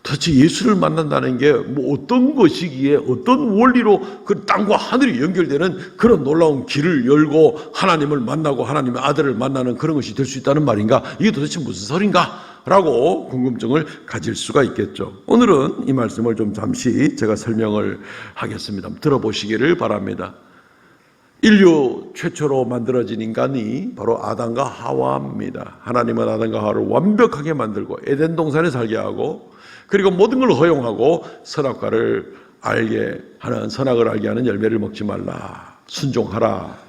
Speaker 2: 도대체 예수를 만난다는 게 뭐 어떤 것이기에 어떤 원리로 그 땅과 하늘이 연결되는 그런 놀라운 길을 열고 하나님을 만나고 하나님의 아들을 만나는 그런 것이 될 수 있다는 말인가? 이게 도대체 무슨 소린가? 라고 궁금증을 가질 수가 있겠죠. 오늘은 이 말씀을 좀 잠시 제가 설명을 하겠습니다. 들어보시기를 바랍니다. 인류 최초로 만들어진 인간이 바로 아담과 하와입니다. 하나님은 아담과 하와를 완벽하게 만들고 에덴 동산에 살게 하고 그리고 모든 걸 허용하고 선악과를 알게 하는 선악을 알게 하는 열매를 먹지 말라. 순종하라.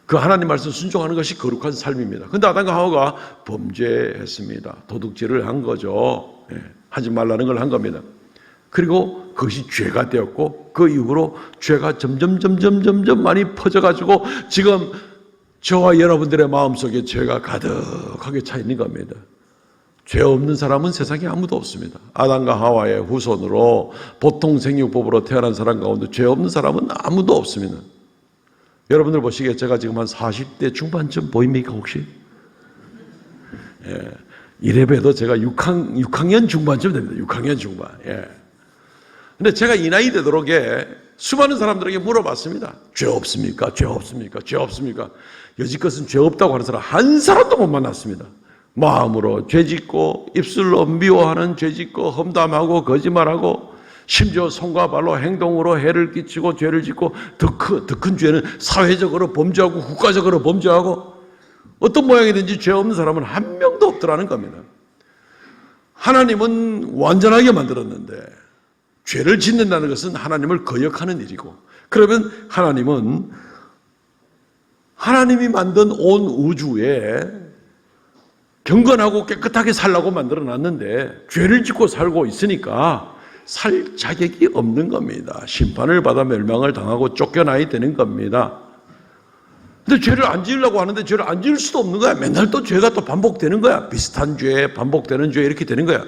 Speaker 2: 그 하나님 말씀 순종하는 것이 거룩한 삶입니다. 그런데 아담과 하와가 범죄했습니다. 도둑질을 한 거죠. 하지 말라는 걸 한 겁니다. 그리고 그것이 죄가 되었고 그 이후로 죄가 점점 많이 퍼져가지고 지금 저와 여러분들의 마음속에 죄가 가득하게 차 있는 겁니다. 죄 없는 사람은 세상에 아무도 없습니다. 아담과 하와의 후손으로 보통 생육법으로 태어난 사람 가운데 죄 없는 사람은 아무도 없습니다. 여러분들 보시기에 제가 지금 한 40대 중반쯤 보입니까 혹시? 이래 봬도 제가 6학년 중반쯤 됩니다. 6학년 중반. 근데 제가 이 나이 되도록에 수많은 사람들에게 물어봤습니다. 죄 없습니까? 죄 없습니까? 죄 없습니까? 여지껏은 죄 없다고 하는 사람 한 사람도 못 만났습니다. 마음으로 죄 짓고 입술로 미워하는 죄 짓고 험담하고 거짓말하고 심지어 손과 발로 행동으로 해를 끼치고 죄를 짓고 더 큰 죄는 사회적으로 범죄하고 국가적으로 범죄하고 어떤 모양이든지 죄 없는 사람은 한 명도 없더라는 겁니다. 하나님은 완전하게 만들었는데 죄를 짓는다는 것은 하나님을 거역하는 일이고, 그러면 하나님은 하나님이 만든 온 우주에 경건하고 깨끗하게 살라고 만들어놨는데 죄를 짓고 살고 있으니까 살 자격이 없는 겁니다. 심판을 받아 멸망을 당하고 쫓겨나야 되는 겁니다. 근데 죄를 안 지으려고 하는데 죄를 안 지을 수도 없는 거야. 맨날 또 죄가 또 반복되는 거야. 비슷한 죄, 반복되는 죄 이렇게 되는 거야.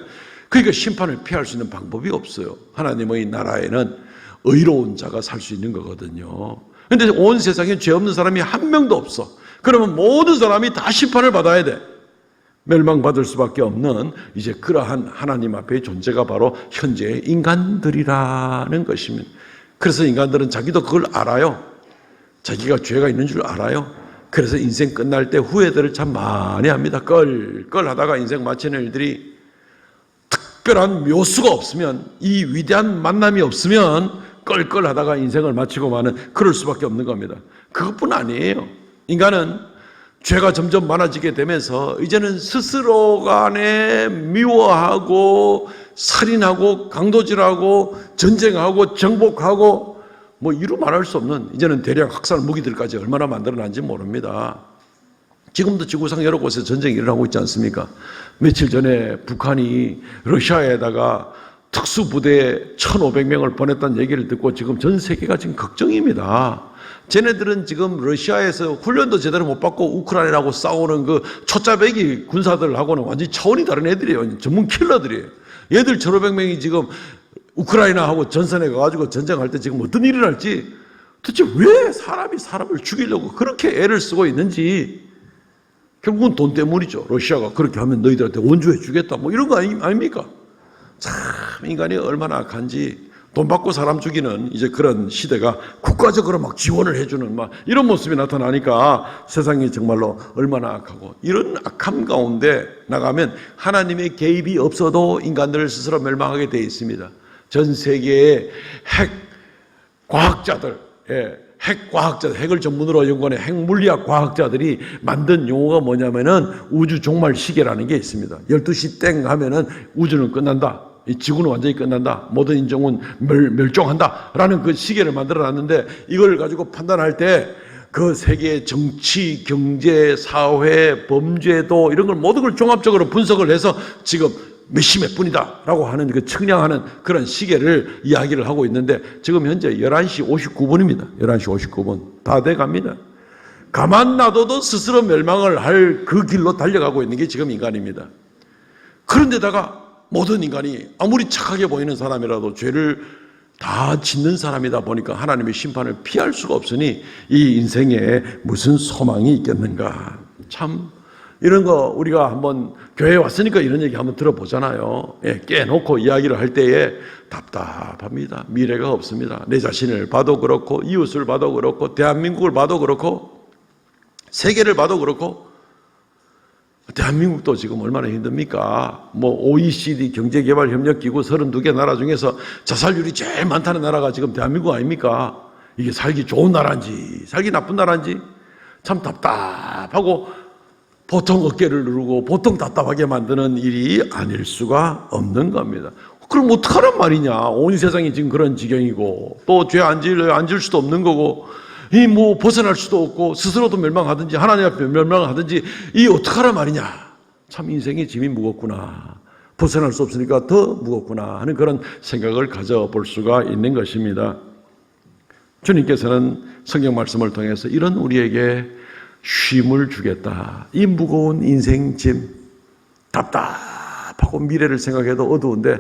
Speaker 2: 그러니까 심판을 피할 수 있는 방법이 없어요. 하나님의 나라에는 의로운 자가 살 수 있는 거거든요. 근데 온 세상에 죄 없는 사람이 한 명도 없어. 그러면 모든 사람이 다 심판을 받아야 돼. 멸망받을 수밖에 없는 이제 그러한 하나님 앞의 존재가 바로 현재의 인간들이라는 것입니다. 그래서 인간들은 자기도 그걸 알아요. 자기가 죄가 있는 줄 알아요. 그래서 인생 끝날 때 후회들을 참 많이 합니다. 껄껄하다가 인생 마치는 일들이 특별한 묘수가 없으면, 이 위대한 만남이 없으면 껄껄하다가 인생을 마치고 마는, 그럴 수밖에 없는 겁니다. 그것뿐 아니에요. 인간은 죄가 점점 많아지게 되면서 이제는 스스로 간에 미워하고 살인하고 강도질하고 전쟁하고 정복하고 뭐 이루 말할 수 없는, 이제는 대량 학살 무기들까지 얼마나 만들어난지 모릅니다. 지금도 지구상 여러 곳에 전쟁이 일어나고 있지 않습니까? 며칠 전에 북한이 러시아에다가 특수부대 1,500명을 보냈다는 얘기를 듣고 지금 전 세계가 지금 걱정입니다. 쟤네들은 지금 러시아에서 훈련도 제대로 못 받고 우크라이나하고 싸우는 그 초짜배기 군사들하고는 완전히 차원이 다른 애들이에요. 전문 킬러들이에요. 얘들 1,500명이 지금 우크라이나하고 전선에 가가지고 전쟁할 때 지금 어떤 일이 날지, 도대체 왜 사람이 사람을 죽이려고 그렇게 애를 쓰고 있는지. 결국은 돈 때문이죠. 러시아가 그렇게 하면 너희들한테 원조해 주겠다 뭐 이런 거 아닙니까? 참 인간이 얼마나 악한지, 돈 받고 사람 죽이는 이제 그런 시대가 국가적으로 막 지원을 해주는 막 이런 모습이 나타나니까 세상이 정말로 얼마나 악하고, 이런 악함 가운데 나가면 하나님의 개입이 없어도 인간들 스스로 멸망하게 되어 있습니다. 전 세계의 핵 과학자들, 핵과학자들, 핵을 전문으로 연구하는 핵물리학 과학자들이 만든 용어가 뭐냐면은 우주 종말 시계라는 게 있습니다. 12시 땡 하면은 우주는 끝난다. 이 지구는 완전히 끝난다. 모든 인종은 멸종한다. 라는 그 시계를 만들어 놨는데, 이걸 가지고 판단할 때 그 세계의 정치, 경제, 사회, 범죄도 이런 걸 모든 걸 종합적으로 분석을 해서 지금 몇시 몇 분이다 라고 하는, 그 측량하는 그런 시계를 이야기를 하고 있는데, 지금 현재 11시 59분입니다. 11시 59분. 다 돼 갑니다. 가만 놔둬도 스스로 멸망을 할 그 길로 달려가고 있는 게 지금 인간입니다. 그런데다가 모든 인간이 아무리 착하게 보이는 사람이라도 죄를 다 짓는 사람이다 보니까 하나님의 심판을 피할 수가 없으니 이 인생에 무슨 소망이 있겠는가. 참 이런 거 우리가 한번 교회에 왔으니까 이런 얘기 한번 들어보잖아요. 깨놓고 이야기를 할 때에 답답합니다. 미래가 없습니다. 내 자신을 봐도 그렇고, 이웃을 봐도 그렇고, 대한민국을 봐도 그렇고, 세계를 봐도 그렇고. 대한민국도 지금 얼마나 힘듭니까? 뭐 OECD 경제개발협력기구 32개 나라 중에서 자살률이 제일 많다는 나라가 지금 대한민국 아닙니까? 이게 살기 좋은 나라인지 살기 나쁜 나라인지 참 답답하고, 보통 어깨를 누르고 보통 답답하게 만드는 일이 아닐 수가 없는 겁니다. 그럼 어떡하란 말이냐? 온 세상이 지금 그런 지경이고, 또 죄 안 지을 수도 없는 거고, 이 뭐 벗어날 수도 없고, 스스로도 멸망하든지 하나님 앞에 멸망하든지, 이 어떡하란 말이냐? 참 인생의 짐이 무겁구나. 벗어날 수 없으니까 더 무겁구나 하는 그런 생각을 가져볼 수가 있는 것입니다. 주님께서는 성경 말씀을 통해서 이런 우리에게 쉼을 주겠다. 이 무거운 인생 짐, 답답하고 미래를 생각해도 어두운데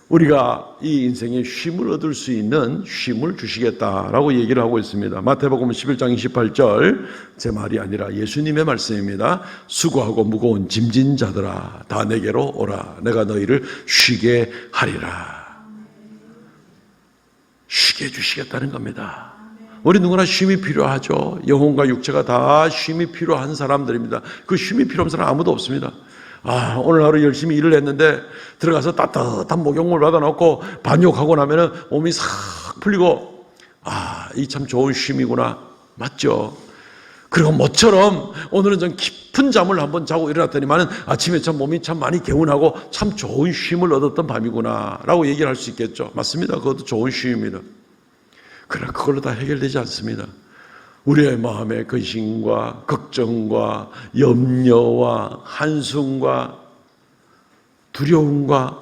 Speaker 2: 우리가 이 인생에 쉼을 얻을 수 있는 쉼을 주시겠다라고 얘기를 하고 있습니다. 마태복음 11장 28절, 제 말이 아니라 예수님의 말씀입니다. 수고하고 무거운 짐진 자들아, 다 내게로 오라. 내가 너희를 쉬게 하리라. 11장 28절, 제 말이 아니라 예수님의 말씀입니다. 수고하고 무거운 짐진 자들아, 다 내게로 오라. 내가 너희를 쉬게 하리라. 11장 28절, 제 말이 아니라 예수님의 말씀입니다. 수고하고 무거운 짐진 자들아, 다 내게로 오라. 내가 너희를 쉬게 하리라. 쉬게 해주시겠다는 겁니다. 우리 누구나 쉼이 필요하죠. 영혼과 육체가 다 쉼이 필요한 사람들입니다. 그 쉼이 필요한 사람 아무도 없습니다. 오늘 하루 열심히 일을 했는데 들어가서 따뜻한 목욕물 받아놓고 반욕하고 나면은 몸이 싹 풀리고 이 참 좋은 쉼이구나. 맞죠? 그리고 모처럼 오늘은 좀 깊은 잠을 한번 자고 일어났더니만은 아침에 참 몸이 참 많이 개운하고 참 좋은 쉼을 얻었던 밤이구나 라고 얘기를 할 수 있겠죠. 맞습니다. 그것도 좋은 쉼입니다. 그러나 그걸로 다 해결되지 않습니다. 우리의 마음의 근심과 걱정과 염려와 한숨과 두려움과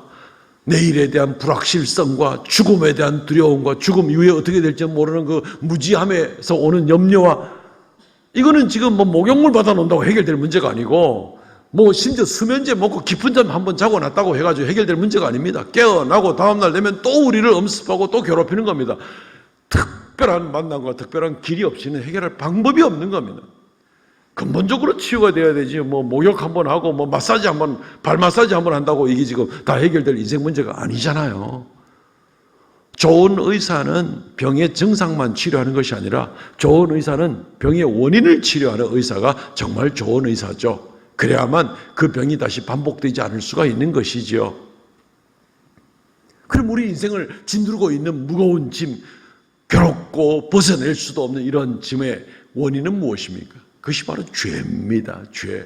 Speaker 2: 내일에 대한 불확실성과 죽음에 대한 두려움과 죽음 이후에 어떻게 될지 모르는 그 무지함에서 오는 염려와 이거는 지금 목욕물 받아놓는다고 해결될 문제가 아니고 심지어 수면제 먹고 깊은 잠 한번 자고 났다고 해가지고 해결될 문제가 아닙니다. 깨어나고 다음날 되면 또 우리를 엄습하고 또 괴롭히는 겁니다. 특별한 만남과 특별한 길이 없이는 해결할 방법이 없는 겁니다. 근본적으로 치유가 돼야 되지 목욕 한번 하고 마사지 한번 발 마사지 한번 한다고 이게 지금 다 해결될 인생 문제가 아니잖아요. 좋은 의사는 병의 증상만 치료하는 것이 아니라 좋은 의사는 병의 원인을 치료하는 의사가 정말 좋은 의사죠. 그래야만 그 병이 다시 반복되지 않을 수가 있는 것이지요. 그럼 우리 인생을 짓누르고 있는 무거운 짐, 괴롭고 벗어낼 수도 없는 이런 짐의 원인은 무엇입니까? 그것이 바로 죄입니다. 죄.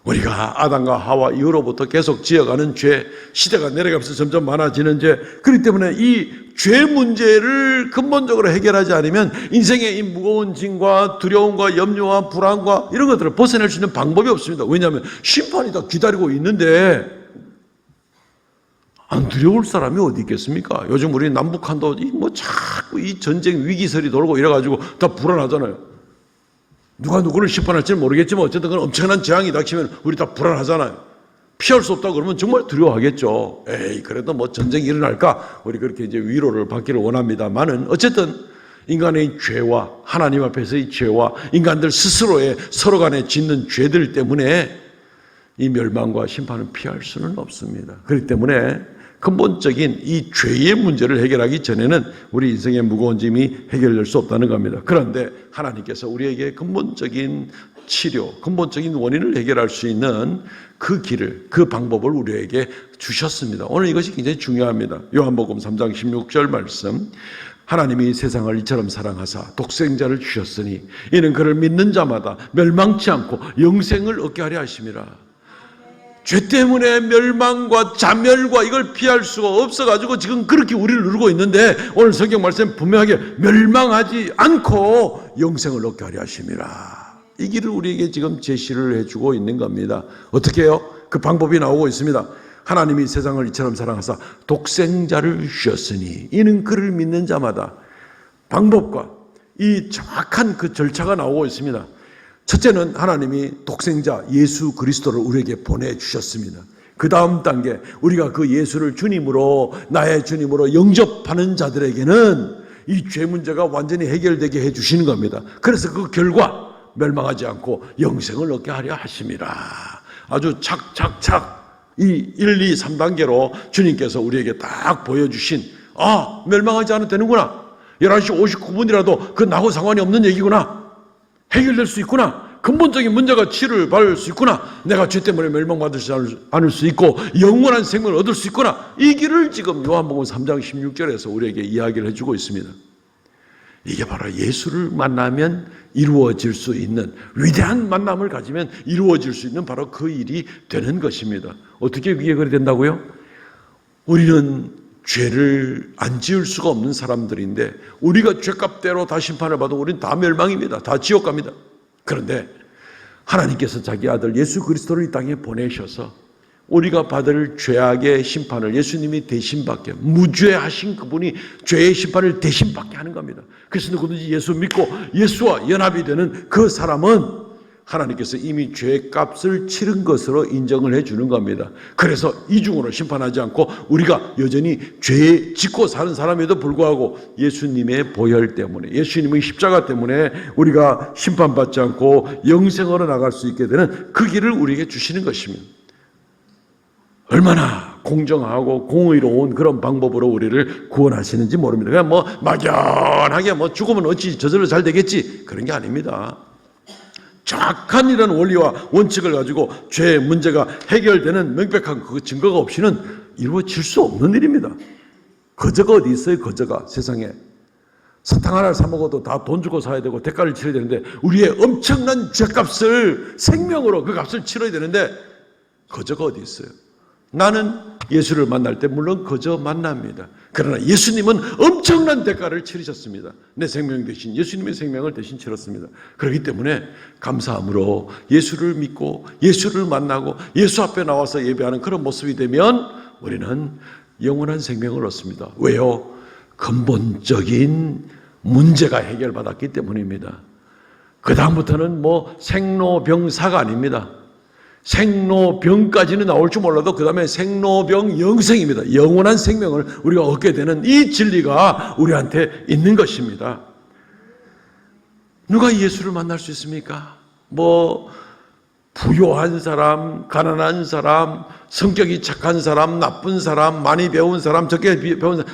Speaker 2: 우리가 아담과 하와 이후로부터 계속 지어가는 죄, 시대가 내려가면서 점점 많아지는 죄, 그렇기 때문에 이 죄 문제를 근본적으로 해결하지 않으면 인생의 이 무거운 짐과 두려움과 염려와 불안과 이런 것들을 벗어낼 수 있는 방법이 없습니다. 왜냐하면 심판이 다 기다리고 있는데 안 두려울 사람이 어디 있겠습니까? 요즘 우리 남북한도 자꾸 이 전쟁 위기설이 돌고 이래가지고 다 불안하잖아요. 누가 누구를 심판할지는 모르겠지만 어쨌든 그건 엄청난 재앙이 닥치면 우리 다 불안하잖아요. 피할 수 없다고 그러면 정말 두려워하겠죠. 그래도 전쟁이 일어날까? 우리 그렇게 이제 위로를 받기를 원합니다만은 어쨌든 인간의 죄와 하나님 앞에서의 죄와 인간들 스스로의 서로 간에 짓는 죄들 때문에 이 멸망과 심판을 피할 수는 없습니다. 그렇기 때문에 근본적인 이 죄의 문제를 해결하기 전에는 우리 인생의 무거운 짐이 해결될 수 없다는 겁니다. 그런데 하나님께서 우리에게 근본적인 치료, 근본적인 원인을 해결할 수 있는 그 길을, 그 방법을 우리에게 주셨습니다. 오늘 이것이 굉장히 중요합니다. 요한복음 3장 16절 말씀, 하나님이 세상을 이처럼 사랑하사 독생자를 주셨으니 이는 그를 믿는 자마다 멸망치 않고 영생을 얻게 하려 하심이라. 죄 때문에 멸망과 자멸과 이걸 피할 수가 없어가지고 지금 그렇게 우리를 누르고 있는데 오늘 성경 말씀 분명하게 멸망하지 않고 영생을 얻게 하려 하심이라. 이 길을 우리에게 지금 제시를 해주고 있는 겁니다. 어떻게 해요? 그 방법이 나오고 있습니다. 하나님이 세상을 이처럼 사랑하사 독생자를 주셨으니 이는 그를 믿는 자마다. 방법과 이 정확한 그 절차가 나오고 있습니다. 첫째는 하나님이 독생자 예수 그리스도를 우리에게 보내주셨습니다. 그 다음 단계 우리가 그 예수를 주님으로 나의 주님으로 영접하는 자들에게는 이 죄 문제가 완전히 해결되게 해주시는 겁니다. 그래서 그 결과 멸망하지 않고 영생을 얻게 하려 하심이라. 아주 착착착 이 1, 2, 3단계로 주님께서 우리에게 딱 보여주신 멸망하지 않아도 되는구나. 11시 59분이라도 그 나하고 상관이 없는 얘기구나. 해결될 수 있구나. 근본적인 문제가 치료를 받을 수 있구나. 내가 죄 때문에 멸망받지 않을 수 있고 영원한 생명을 얻을 수 있구나. 이 길을 지금 요한복음 3장 16절에서 우리에게 이야기를 해주고 있습니다. 이게 바로 예수를 만나면 이루어질 수 있는, 위대한 만남을 가지면 이루어질 수 있는 바로 그 일이 되는 것입니다. 어떻게 그게 그리 된다고요? 우리는 죄를 안 지을 수가 없는 사람들인데 우리가 죄값대로 다 심판을 받으면 우리는 다 멸망입니다. 다 지옥 갑니다. 그런데 하나님께서 자기 아들 예수 그리스도를 이 땅에 보내셔서 우리가 받을 죄악의 심판을 예수님이 대신 받게, 무죄하신 그분이 죄의 심판을 대신 받게 하는 겁니다. 그래서 누구든지 예수 믿고 예수와 연합이 되는 그 사람은 하나님께서 이미 죄의 값을 치른 것으로 인정을 해주는 겁니다. 그래서 이중으로 심판하지 않고 우리가 여전히 죄 짓고 사는 사람에도 불구하고 예수님의 보혈 때문에, 예수님의 십자가 때문에 우리가 심판받지 않고 영생으로 나갈 수 있게 되는 그 길을 우리에게 주시는 것입니다. 얼마나 공정하고 공의로운 그런 방법으로 우리를 구원하시는지 모릅니다. 그냥 뭐 막연하게 뭐 죽으면 어찌 저절로 잘 되겠지 그런 게 아닙니다. 정확한 이런 원리와 원칙을 가지고 죄의 문제가 해결되는 명백한 그 증거가 없이는 이루어질 수 없는 일입니다. 거저가 어디 있어요? 거저가 세상에. 사탕 하나를 사 먹어도 다 돈 주고 사야 되고 대가를 치러야 되는데 우리의 엄청난 죄값을 생명으로 그 값을 치러야 되는데 거저가 어디 있어요? 나는 예수를 만날 때 물론 거저 만납니다. 그러나 예수님은 엄청난 대가를 치르셨습니다. 내 생명 대신 예수님의 생명을 대신 치렀습니다. 그렇기 때문에 감사함으로 예수를 믿고 예수를 만나고 예수 앞에 나와서 예배하는 그런 모습이 되면 우리는 영원한 생명을 얻습니다. 왜요? 근본적인 문제가 해결받았기 때문입니다. 그 다음부터는 뭐 생로병사가 아닙니다. 생로병까지는 나올 줄 몰라도 그 다음에 생로병 영생입니다. 영원한 생명을 우리가 얻게 되는 이 진리가 우리한테 있는 것입니다. 누가 예수를 만날 수 있습니까? 뭐 부요한 사람, 가난한 사람, 성격이 착한 사람, 나쁜 사람, 많이 배운 사람, 적게 배운 사람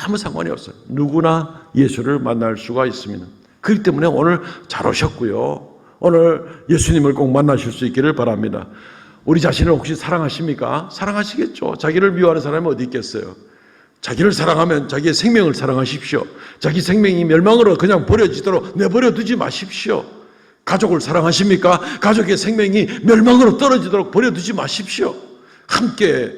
Speaker 2: 아무 상관이 없어요. 누구나 예수를 만날 수가 있습니다. 그렇기 때문에 오늘 잘 오셨고요. 오늘 예수님을 꼭 만나실 수 있기를 바랍니다. 우리 자신을 혹시 사랑하십니까? 사랑하시겠죠. 자기를 미워하는 사람이 어디 있겠어요. 자기를 사랑하면 자기의 생명을 사랑하십시오. 자기 생명이 멸망으로 그냥 버려지도록 내버려 두지 마십시오. 가족을 사랑하십니까? 가족의 생명이 멸망으로 떨어지도록 버려두지 마십시오. 함께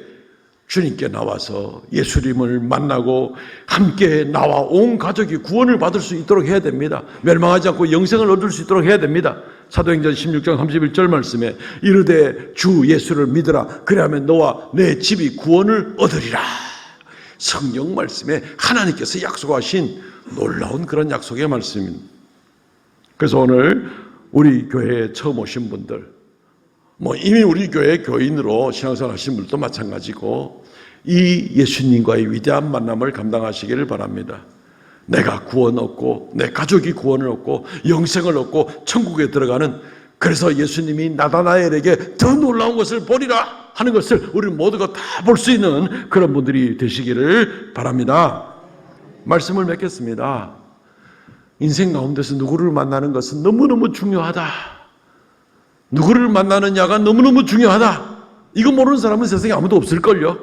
Speaker 2: 주님께 나와서 예수님을 만나고 함께 나와 온 가족이 구원을 받을 수 있도록 해야 됩니다. 멸망하지 않고 영생을 얻을 수 있도록 해야 됩니다. 사도행전 16장 31절 말씀에 이르되 주 예수를 믿으라. 그리하면 너와 내 집이 구원을 얻으리라. 성경 말씀에 하나님께서 약속하신 놀라운 그런 약속의 말씀입니다. 그래서 오늘 우리 교회에 처음 오신 분들, 뭐 이미 우리 교회 교인으로 신앙생활 하신 분들도 마찬가지고 이 예수님과의 위대한 만남을 감당하시기를 바랍니다. 내가 구원 얻고 내 가족이 구원을 얻고 영생을 얻고 천국에 들어가는, 그래서 예수님이 나다나엘에게 더 놀라운 것을 보리라 하는 것을 우리 모두가 다 볼 수 있는 그런 분들이 되시기를 바랍니다. 말씀을 맺겠습니다. 인생 가운데서 누구를 만나는 것은 너무너무 중요하다. 누구를 만나느냐가 너무너무 중요하다. 이거 모르는 사람은 세상에 아무도 없을걸요.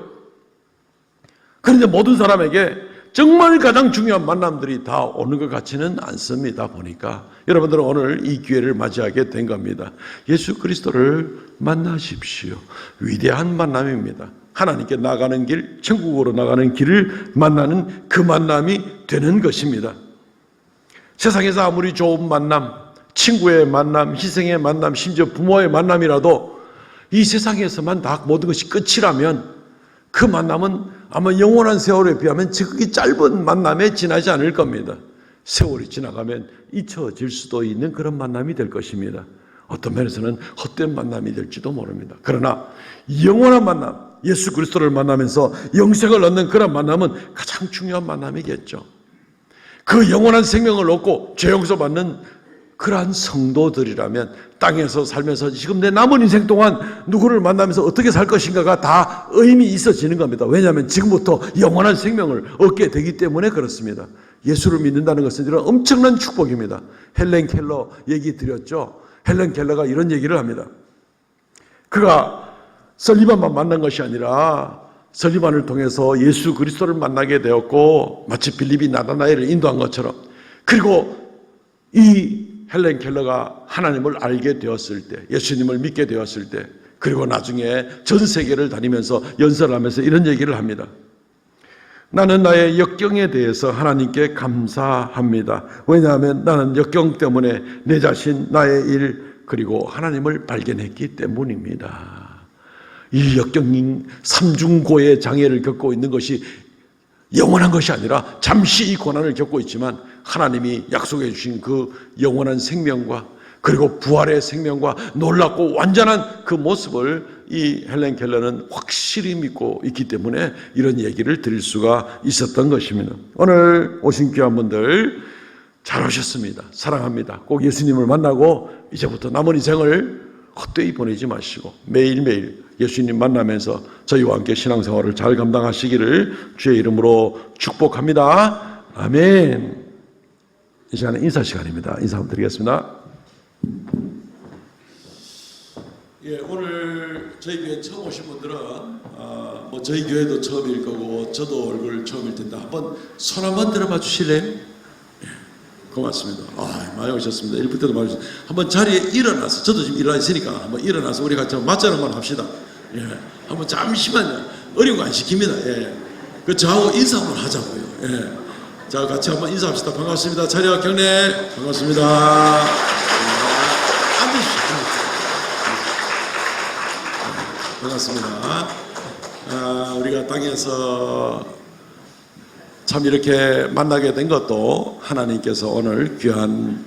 Speaker 2: 그런데 모든 사람에게 정말 가장 중요한 만남들이 다 오는 것 같지는 않습니다. 보니까 여러분들은 오늘 이 기회를 맞이하게 된 겁니다. 예수 그리스도를 만나십시오. 위대한 만남입니다. 하나님께 나가는 길, 천국으로 나가는 길을 만나는 그 만남이 되는 것입니다. 세상에서 아무리 좋은 만남, 친구의 만남, 희생의 만남, 심지어 부모의 만남이라도 이 세상에서만 다 모든 것이 끝이라면 그 만남은 아마 영원한 세월에 비하면 지극히 짧은 만남에 지나지 않을 겁니다. 세월이 지나가면 잊혀질 수도 있는 그런 만남이 될 것입니다. 어떤 면에서는 헛된 만남이 될지도 모릅니다. 그러나 영원한 만남, 예수 그리스도를 만나면서 영생을 얻는 그런 만남은 가장 중요한 만남이겠죠. 그 영원한 생명을 얻고 죄 용서받는 그러한 성도들이라면 땅에서 살면서 지금 내 남은 인생 동안 누구를 만나면서 어떻게 살 것인가가 다 의미 있어지는 겁니다. 왜냐하면 지금부터 영원한 생명을 얻게 되기 때문에 그렇습니다. 예수를 믿는다는 것은 이런 엄청난 축복입니다. 헬렌 켈러 얘기 드렸죠. 헬렌 켈러가 이런 얘기를 합니다. 그가 설리반만 만난 것이 아니라 설리반을 통해서 예수 그리스도를 만나게 되었고 마치 빌립이 나다나엘을 인도한 것처럼, 그리고 이 헬렌 켈러가 하나님을 알게 되었을 때, 예수님을 믿게 되었을 때, 그리고 나중에 전 세계를 다니면서 연설하면서 이런 얘기를 합니다. 나는 나의 역경에 대해서 하나님께 감사합니다. 왜냐하면 나는 역경 때문에 내 자신, 나의 일, 그리고 하나님을 발견했기 때문입니다. 이 역경인 삼중고의 장애를 겪고 있는 것이 영원한 것이 아니라 잠시 이 고난을 겪고 있지만 하나님이 약속해 주신 그 영원한 생명과 그리고 부활의 생명과 놀랍고 완전한 그 모습을 이 헬렌 켈러는 확실히 믿고 있기 때문에 이런 얘기를 드릴 수가 있었던 것입니다. 오늘 오신 귀한 분들 잘 오셨습니다. 사랑합니다. 꼭 예수님을 만나고 이제부터 남은 인생을 헛되이 보내지 마시고 매일매일 예수님 만나면서 저희와 함께 신앙생활을 잘 감당하시기를 주의 이름으로 축복합니다. 아멘. 이 시간에 인사 시간입니다. 인사 한번 드리겠습니다. 예, 오늘 저희 교회 처음 오신 분들은 뭐 저희 교회도 처음일 거고 저도 얼굴 처음일 텐데 한번 손 한번 들어봐 주실래요? 예, 고맙습니다. 많이 오셨습니다. 1분 때도 많이 오셨습니다. 한번 자리에 일어나서, 저도 지금 일어나 있으니까 한번 일어나서 우리 같이 맞자는 한번 합시다. 예, 한번 잠시만요. 어려운 거 안 시킵니다. 예, 그 저하고 인사 한번 하자고요. 예, 자, 같이 한번 인사합시다. 반갑습니다. 자리와 경례 반갑습니다. 앉으십시오. 반갑습니다. 우리가 땅에서 참 이렇게 만나게 된 것도 하나님께서 오늘 귀한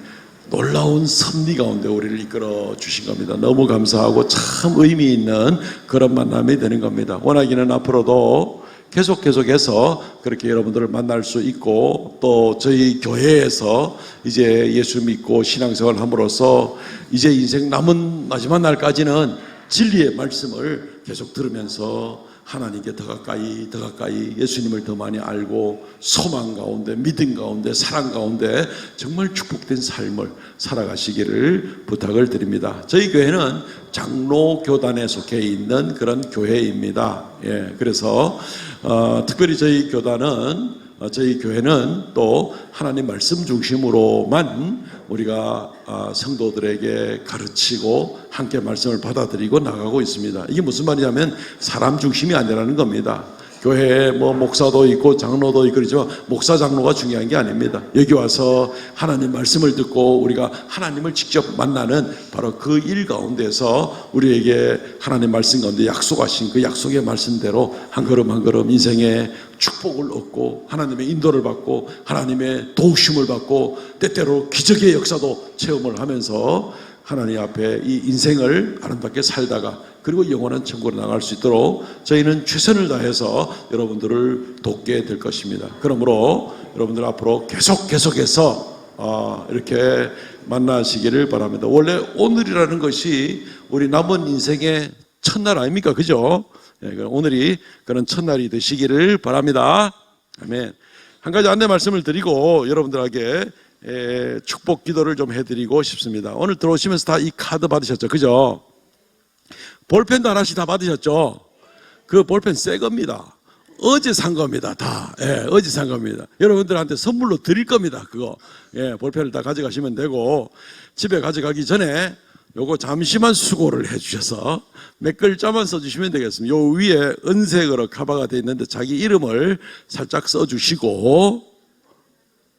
Speaker 2: 놀라운 섭리 가운데 우리를 이끌어 주신 겁니다. 너무 감사하고 참 의미 있는 그런 만남이 되는 겁니다. 원하기는 앞으로도 계속해서 그렇게 여러분들을 만날 수 있고, 또 저희 교회에서 이제 예수 믿고 신앙생활 함으로써 이제 인생 남은 마지막 날까지는 진리의 말씀을 계속 들으면서 하나님께 더 가까이 예수님을 더 많이 알고 소망 가운데, 믿음 가운데, 사랑 가운데 정말 축복된 삶을 살아가시기를 부탁을 드립니다. 저희 교회는 장로 교단에 속해 있는 그런 교회입니다. 예, 그래서 특별히 저희 교회는 또 하나님 말씀 중심으로만 우리가 성도들에게 가르치고 함께 말씀을 받아들이고 나가고 있습니다. 이게 무슨 말이냐면 사람 중심이 아니라는 겁니다. 교회에 뭐 목사도 있고 장로도 있고 그러지만 목사 장로가 중요한 게 아닙니다. 여기 와서 하나님 말씀을 듣고 우리가 하나님을 직접 만나는 바로 그 일 가운데서 우리에게 하나님 말씀 가운데 약속하신 그 약속의 말씀대로 한 걸음 한 걸음 인생의 축복을 얻고 하나님의 인도를 받고 하나님의 도우심을 받고 때때로 기적의 역사도 체험을 하면서 하나님 앞에 이 인생을 아름답게 살다가 그리고 영원한 천국으로 나갈 수 있도록 저희는 최선을 다해서 여러분들을 돕게 될 것입니다. 그러므로 여러분들 앞으로 계속해서 이렇게 만나시기를 바랍니다. 원래 오늘이라는 것이 우리 남은 인생의 첫날 아닙니까? 그죠? 오늘이 그런 첫날이 되시기를 바랍니다. 아멘. 한 가지 안내 말씀을 드리고 여러분들에게 축복 기도를 좀 해드리고 싶습니다. 오늘 들어오시면서 다 이 카드 받으셨죠? 그죠? 볼펜도 하나씩 다 받으셨죠? 그 볼펜 새 겁니다. 어제 산 겁니다. 다. 예, 어제 산 겁니다. 여러분들한테 선물로 드릴 겁니다. 그거. 예, 볼펜을 다 가져가시면 되고, 집에 가져가기 전에 요거 잠시만 수고를 해주셔서 몇 글자만 써주시면 되겠습니다. 요 위에 은색으로 카바가 되어 있는데 자기 이름을 살짝 써주시고,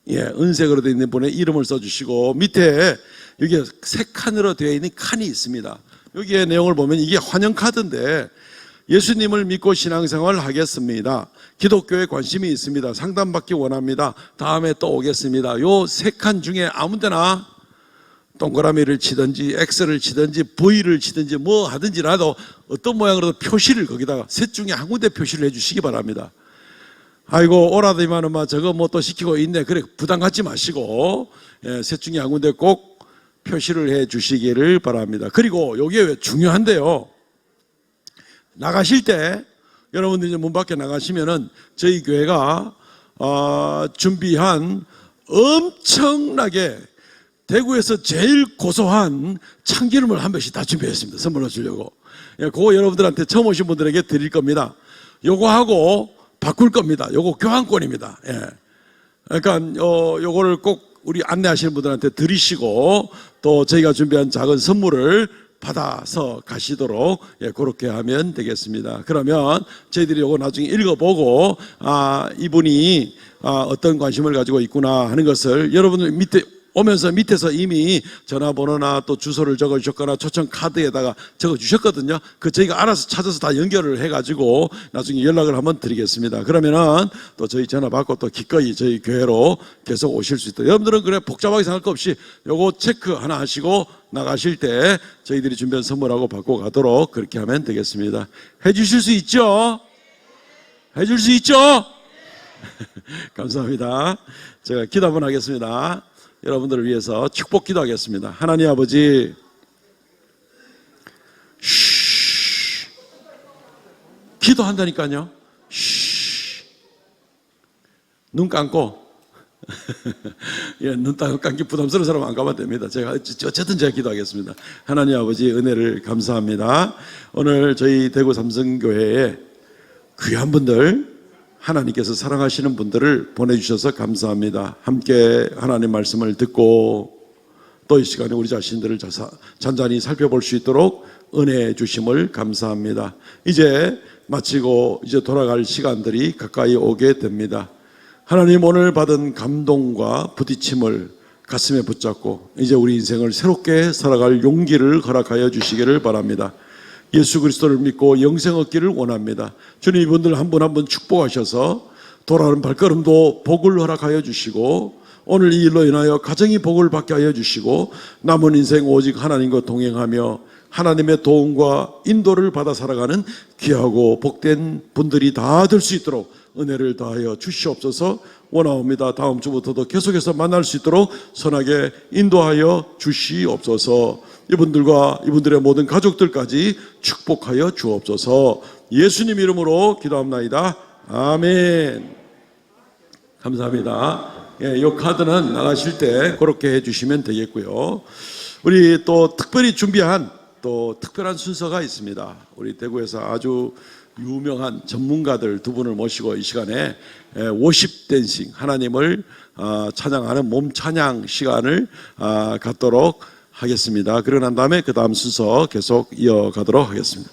Speaker 2: 예, 은색으로 되어 있는 분의 이름을 써주시고, 밑에 여기 세 칸으로 되어 있는 칸이 있습니다. 여기에 내용을 보면 이게 환영카드인데, 예수님을 믿고 신앙생활을 하겠습니다. 기독교에 관심이 있습니다. 상담받기 원합니다. 다음에 또 오겠습니다. 요 세 칸 중에 아무 데나 동그라미를 치든지 X를 치든지 V를 치든지 뭐 하든지라도 어떤 모양으로도 표시를 거기다가 셋 중에 한 군데 표시를 해주시기 바랍니다. 아이고 오라더니만은 저거 뭐 또 시키고 있네. 그래 부담 갖지 마시고 셋 중에 한 군데 꼭 표시를 해 주시기를 바랍니다. 그리고 이게 왜 중요한데요. 나가실 때 여러분들이 이제 문 밖에 나가시면은 저희 교회가 준비한 엄청나게 대구에서 제일 고소한 참기름을 한 병씩 다 준비했습니다. 선물로 주려고. 그거 여러분들한테 처음 오신 분들에게 드릴 겁니다. 요거 하고 바꿀 겁니다. 요거 교환권입니다. 그러니까 요거를 꼭 우리 안내하시는 분들한테 드리시고 또 저희가 준비한 작은 선물을 받아서 가시도록 그렇게 하면 되겠습니다. 그러면 저희들이 요거 나중에 읽어보고 이분이 어떤 관심을 가지고 있구나 하는 것을 여러분들 오면서 밑에서 이미 전화번호나 또 주소를 적어주셨거나 초청 카드에다가 적어주셨거든요. 그 저희가 알아서 찾아서 다 연결을 해가지고 나중에 연락을 한번 드리겠습니다. 그러면은 또 저희 전화 받고 또 기꺼이 저희 교회로 계속 오실 수 있도록. 여러분들은 그래 복잡하게 생각할 거 없이 요거 체크 하나 하시고 나가실 때 저희들이 준비한 선물하고 받고 가도록 그렇게 하면 되겠습니다. 해주실 수 있죠? 해줄 수 있죠? 감사합니다. 제가 기도 한번 하겠습니다. 여러분들을 위해서 축복 기도하겠습니다. 하나님 아버지, 기도한다니까요. 눈 감고. 예, 눈 감기 부담스러운 사람 안 가면 됩니다. 어쨌든 제가 기도하겠습니다. 하나님 아버지 은혜를 감사합니다. 오늘 저희 대구 삼성교회에 귀한 분들, 하나님께서 사랑하시는 분들을 보내주셔서 감사합니다. 함께 하나님 말씀을 듣고 또 이 시간에 우리 자신들을 잔잔히 살펴볼 수 있도록 은혜 주심을 감사합니다. 이제 마치고 이제 돌아갈 시간들이 가까이 오게 됩니다. 하나님 오늘 받은 감동과 부딪힘을 가슴에 붙잡고 이제 우리 인생을 새롭게 살아갈 용기를 허락하여 주시기를 바랍니다. 예수 그리스도를 믿고 영생 얻기를 원합니다. 주님 이분들 한 분 한 분 축복하셔서 돌아오는 발걸음도 복을 허락하여 주시고 오늘 이 일로 인하여 가정이 복을 받게 하여 주시고 남은 인생 오직 하나님과 동행하며 하나님의 도움과 인도를 받아 살아가는 귀하고 복된 분들이 다 될 수 있도록 은혜를 다하여 주시옵소서. 원하옵니다. 다음 주부터도 계속해서 만날 수 있도록 선하게 인도하여 주시옵소서. 이분들과 이분들의 모든 가족들까지 축복하여 주옵소서. 예수님 이름으로 기도합나이다. 아멘. 감사합니다. 예, 이 카드는 나가실 때 그렇게 해주시면 되겠고요. 우리 또 특별히 준비한 또 특별한 순서가 있습니다. 우리 대구에서 아주 유명한 전문가들 두 분을 모시고 이 시간에 워십 댄싱 하나님을 찬양하는 몸 찬양 시간을 갖도록 하겠습니다. 그러고 난 다음에 그 다음 순서 계속 이어가도록 하겠습니다.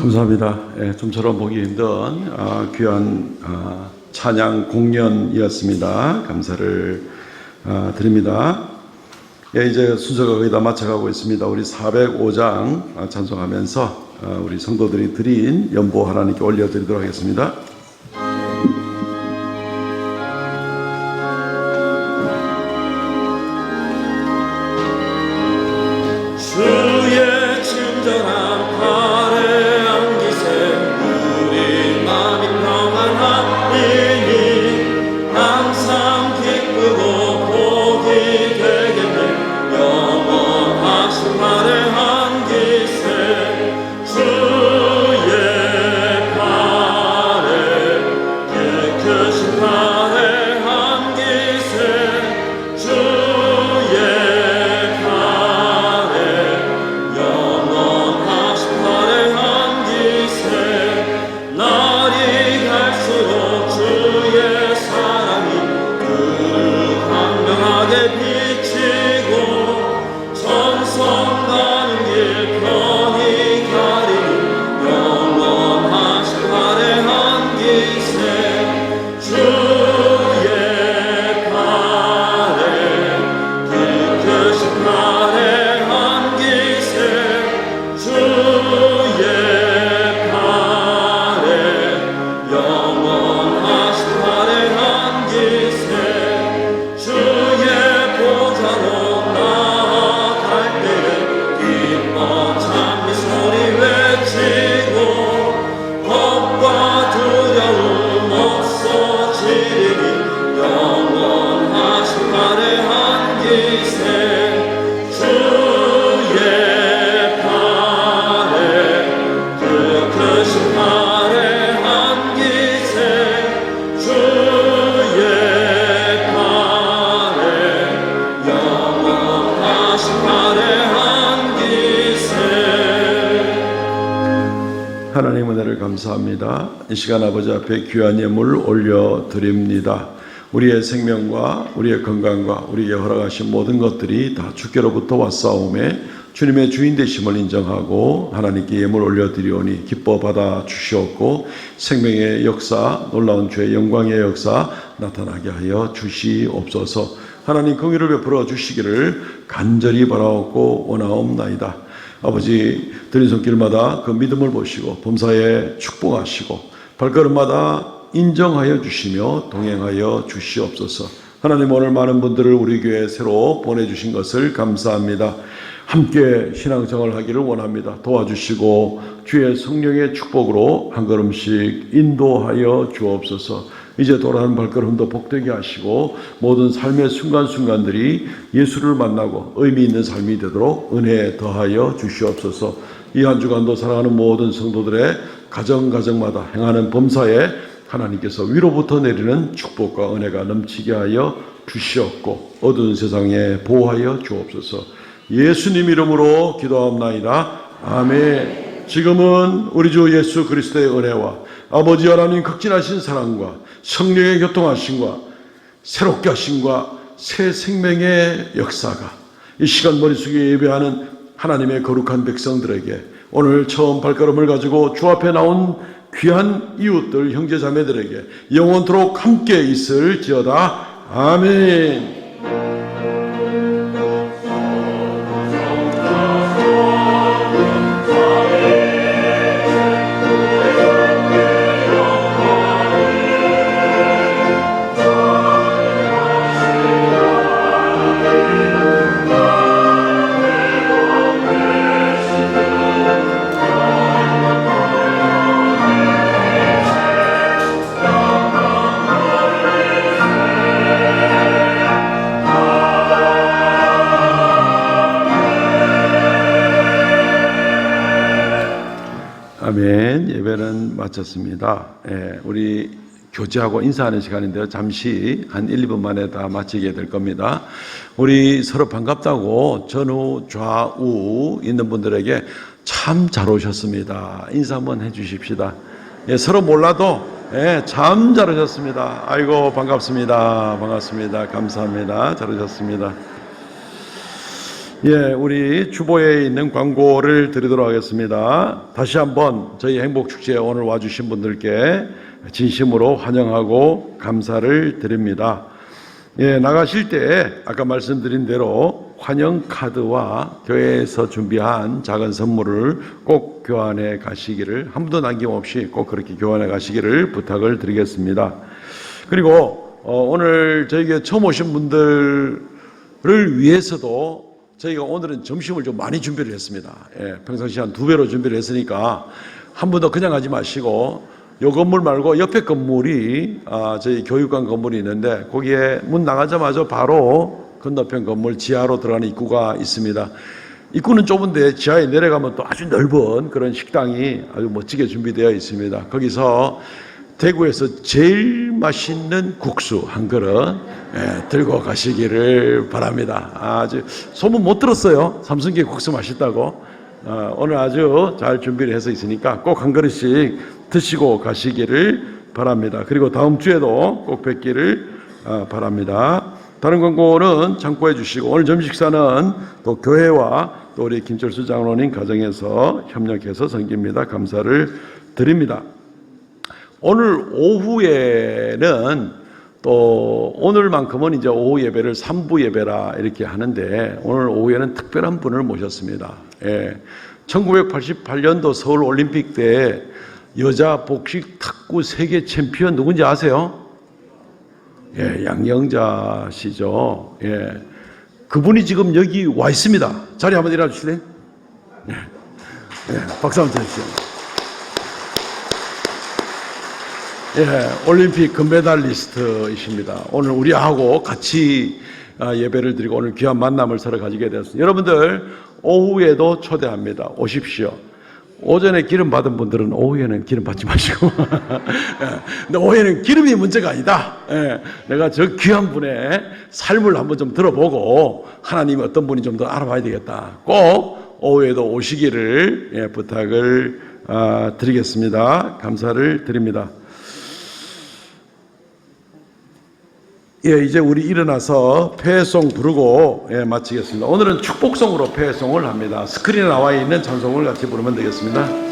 Speaker 2: 감사합니다. 예, 좀처럼 보기 힘든 귀한 찬양 공연이었습니다. 감사를 드립니다. 예, 이제 순서가 거의 다 맞춰가고 있습니다. 우리 405장 찬송하면서 우리 성도들이 드린 연보 하나님께 올려드리도록 하겠습니다.
Speaker 1: 주의 친절한 팔에 안기세 우리 마음이 평안하리니 항상 기쁘고 복이 되겠네 영원하신 팔에 안기세 주의 팔에 깨끗이 팔에 안기세 주의 영원하신 팔에 안기세 날이 갈수록 주의 사랑이 광명하게 비치고 천성 가는 길 편히 가리니 영원하신 팔에 안기세 주의 팔에 깨끗이 팔에 안기세 주의 팔에 영원하신 팔에 안기세 주의 보좌로 나아갈 때에 기뻐 찬미 소리 외치고 겁과 두려움 없어지리니 영원하신 팔에 안기세 주의 팔에 깨끗이 팔에 안기세 주의 팔에 영원하신 팔에 안기세.
Speaker 2: 하나님 은혜를 감사합니다. 이 시간 아버지 앞에 귀한 예물 올려드립니다. 우리의 생명과 우리의 건강과 우리에게 허락하신 모든 것들이 다 주께로부터 왔사오매 주님의 주인 되심을 인정하고 하나님께 예물 올려드리오니 기뻐 받아 주시옵고 생명의 역사 놀라운 주의 영광의 역사 나타나게 하여 주시옵소서. 하나님 긍휼을 베풀어 주시기를 간절히 바라옵고 원하옵나이다. 아버지 드린 손길마다 그 믿음을 보시고 범사에 축복하시고 발걸음마다 인정하여 주시며 동행하여 주시옵소서. 하나님 오늘 많은 분들을 우리 교회에 새로 보내주신 것을 감사합니다. 함께 신앙생활을 하기를 원합니다. 도와주시고 주의 성령의 축복으로 한 걸음씩 인도하여 주옵소서. 이제 돌아가는 발걸음도 복되게 하시고 모든 삶의 순간순간들이 예수를 만나고 의미 있는 삶이 되도록 은혜 더하여 주시옵소서. 이 한 주간도 사랑하는 모든 성도들의 가정마다 행하는 범사에 하나님께서 위로부터 내리는 축복과 은혜가 넘치게 하여 주시옵고 어두운 세상에 보호하여 주옵소서. 예수님 이름으로 기도하옵나이다. 아멘. 지금은 우리 주 예수 그리스도의 은혜와 아버지 하나님 극진하신 사랑과 성령의 교통하심과 새롭게 하심과 새 생명의 역사가 이 시간 머릿속에 예배하는 하나님의 거룩한 백성들에게 오늘 처음 발걸음을 가지고 주 앞에 나온 귀한 이웃들 형제자매들에게 영원토록 함께 있을지어다. 아멘. 아멘. 예배는 마쳤습니다. 우리 교제하고 인사하는 시간인데요. 잠시 한 1, 2분 만에 다 마치게 될 겁니다. 우리 서로 반갑다고 전후 좌우 있는 분들에게 참 잘 오셨습니다. 인사 한번 해 주십시다. 서로 몰라도 참 잘 오셨습니다. 아이고 반갑습니다. 반갑습니다. 감사합니다. 잘 오셨습니다. 예, 우리 주보에 있는 광고를 드리도록 하겠습니다. 다시 한번 저희 행복축제에 오늘 와주신 분들께 진심으로 환영하고 감사를 드립니다. 예, 나가실 때 아까 말씀드린 대로 환영 카드와 교회에서 준비한 작은 선물을 꼭 교환해 가시기를, 한 분도 남김없이 꼭 그렇게 교환해 가시기를 부탁을 드리겠습니다. 그리고 오늘 저에게 처음 오신 분들을 위해서도 저희가 오늘은 점심을 좀 많이 준비를 했습니다. 예, 평상시 한 2배로 준비를 했으니까 한 분 더 그냥 가지 마시고 요 건물 말고 옆에 건물이 저희 교육관 건물이 있는데 거기에 문 나가자마자 바로 건너편 건물 지하로 들어가는 입구가 있습니다. 입구는 좁은데 지하에 내려가면 또 아주 넓은 그런 식당이 아주 멋지게 준비되어 있습니다. 거기서 대구에서 제일 맛있는 국수 한 그릇 들고 가시기를 바랍니다. 아주 소문 못 들었어요. 삼성계 국수 맛있다고. 오늘 아주 잘 준비를 해서 있으니까 꼭 한 그릇씩 드시고 가시기를 바랍니다. 그리고 다음 주에도 꼭 뵙기를 바랍니다. 다른 광고는 참고해 주시고 오늘 점심 식사는 또 교회와 또 우리 김철수 장로님 가정에서 협력해서 섬깁니다. 감사를 드립니다. 오늘 오후에는 또 오늘만큼은 이제 오후 예배를 3부 예배라 이렇게 하는데 오늘 오후에는 특별한 분을 모셨습니다. 예, 1988년도 서울 올림픽 때 여자 복식 탁구 세계 챔피언 누군지 아세요? 예, 양영자 씨죠. 예, 그분이 지금 여기 와 있습니다. 자리 한번 일어나 주실래요? 예, 박수 한번 주십시오. 예, 올림픽 금메달리스트이십니다. 오늘 우리하고 같이 예배를 드리고 오늘 귀한 만남을 서로 가지게 되었습니다. 여러분들 오후에도 초대합니다. 오십시오. 오전에 기름 받은 분들은 오후에는 기름 받지 마시고 근데 오후에는 기름이 문제가 아니다. 내가 저 귀한 분의 삶을 한번 좀 들어보고 하나님이 어떤 분이 좀 더 알아봐야 되겠다. 꼭 오후에도 오시기를 부탁을 드리겠습니다. 감사를 드립니다. 예, 이제 우리 일어나서 폐송 부르고 마치겠습니다. 오늘은 축복송으로 폐송을 합니다. 스크린에 나와 있는 찬송을 같이 부르면 되겠습니다.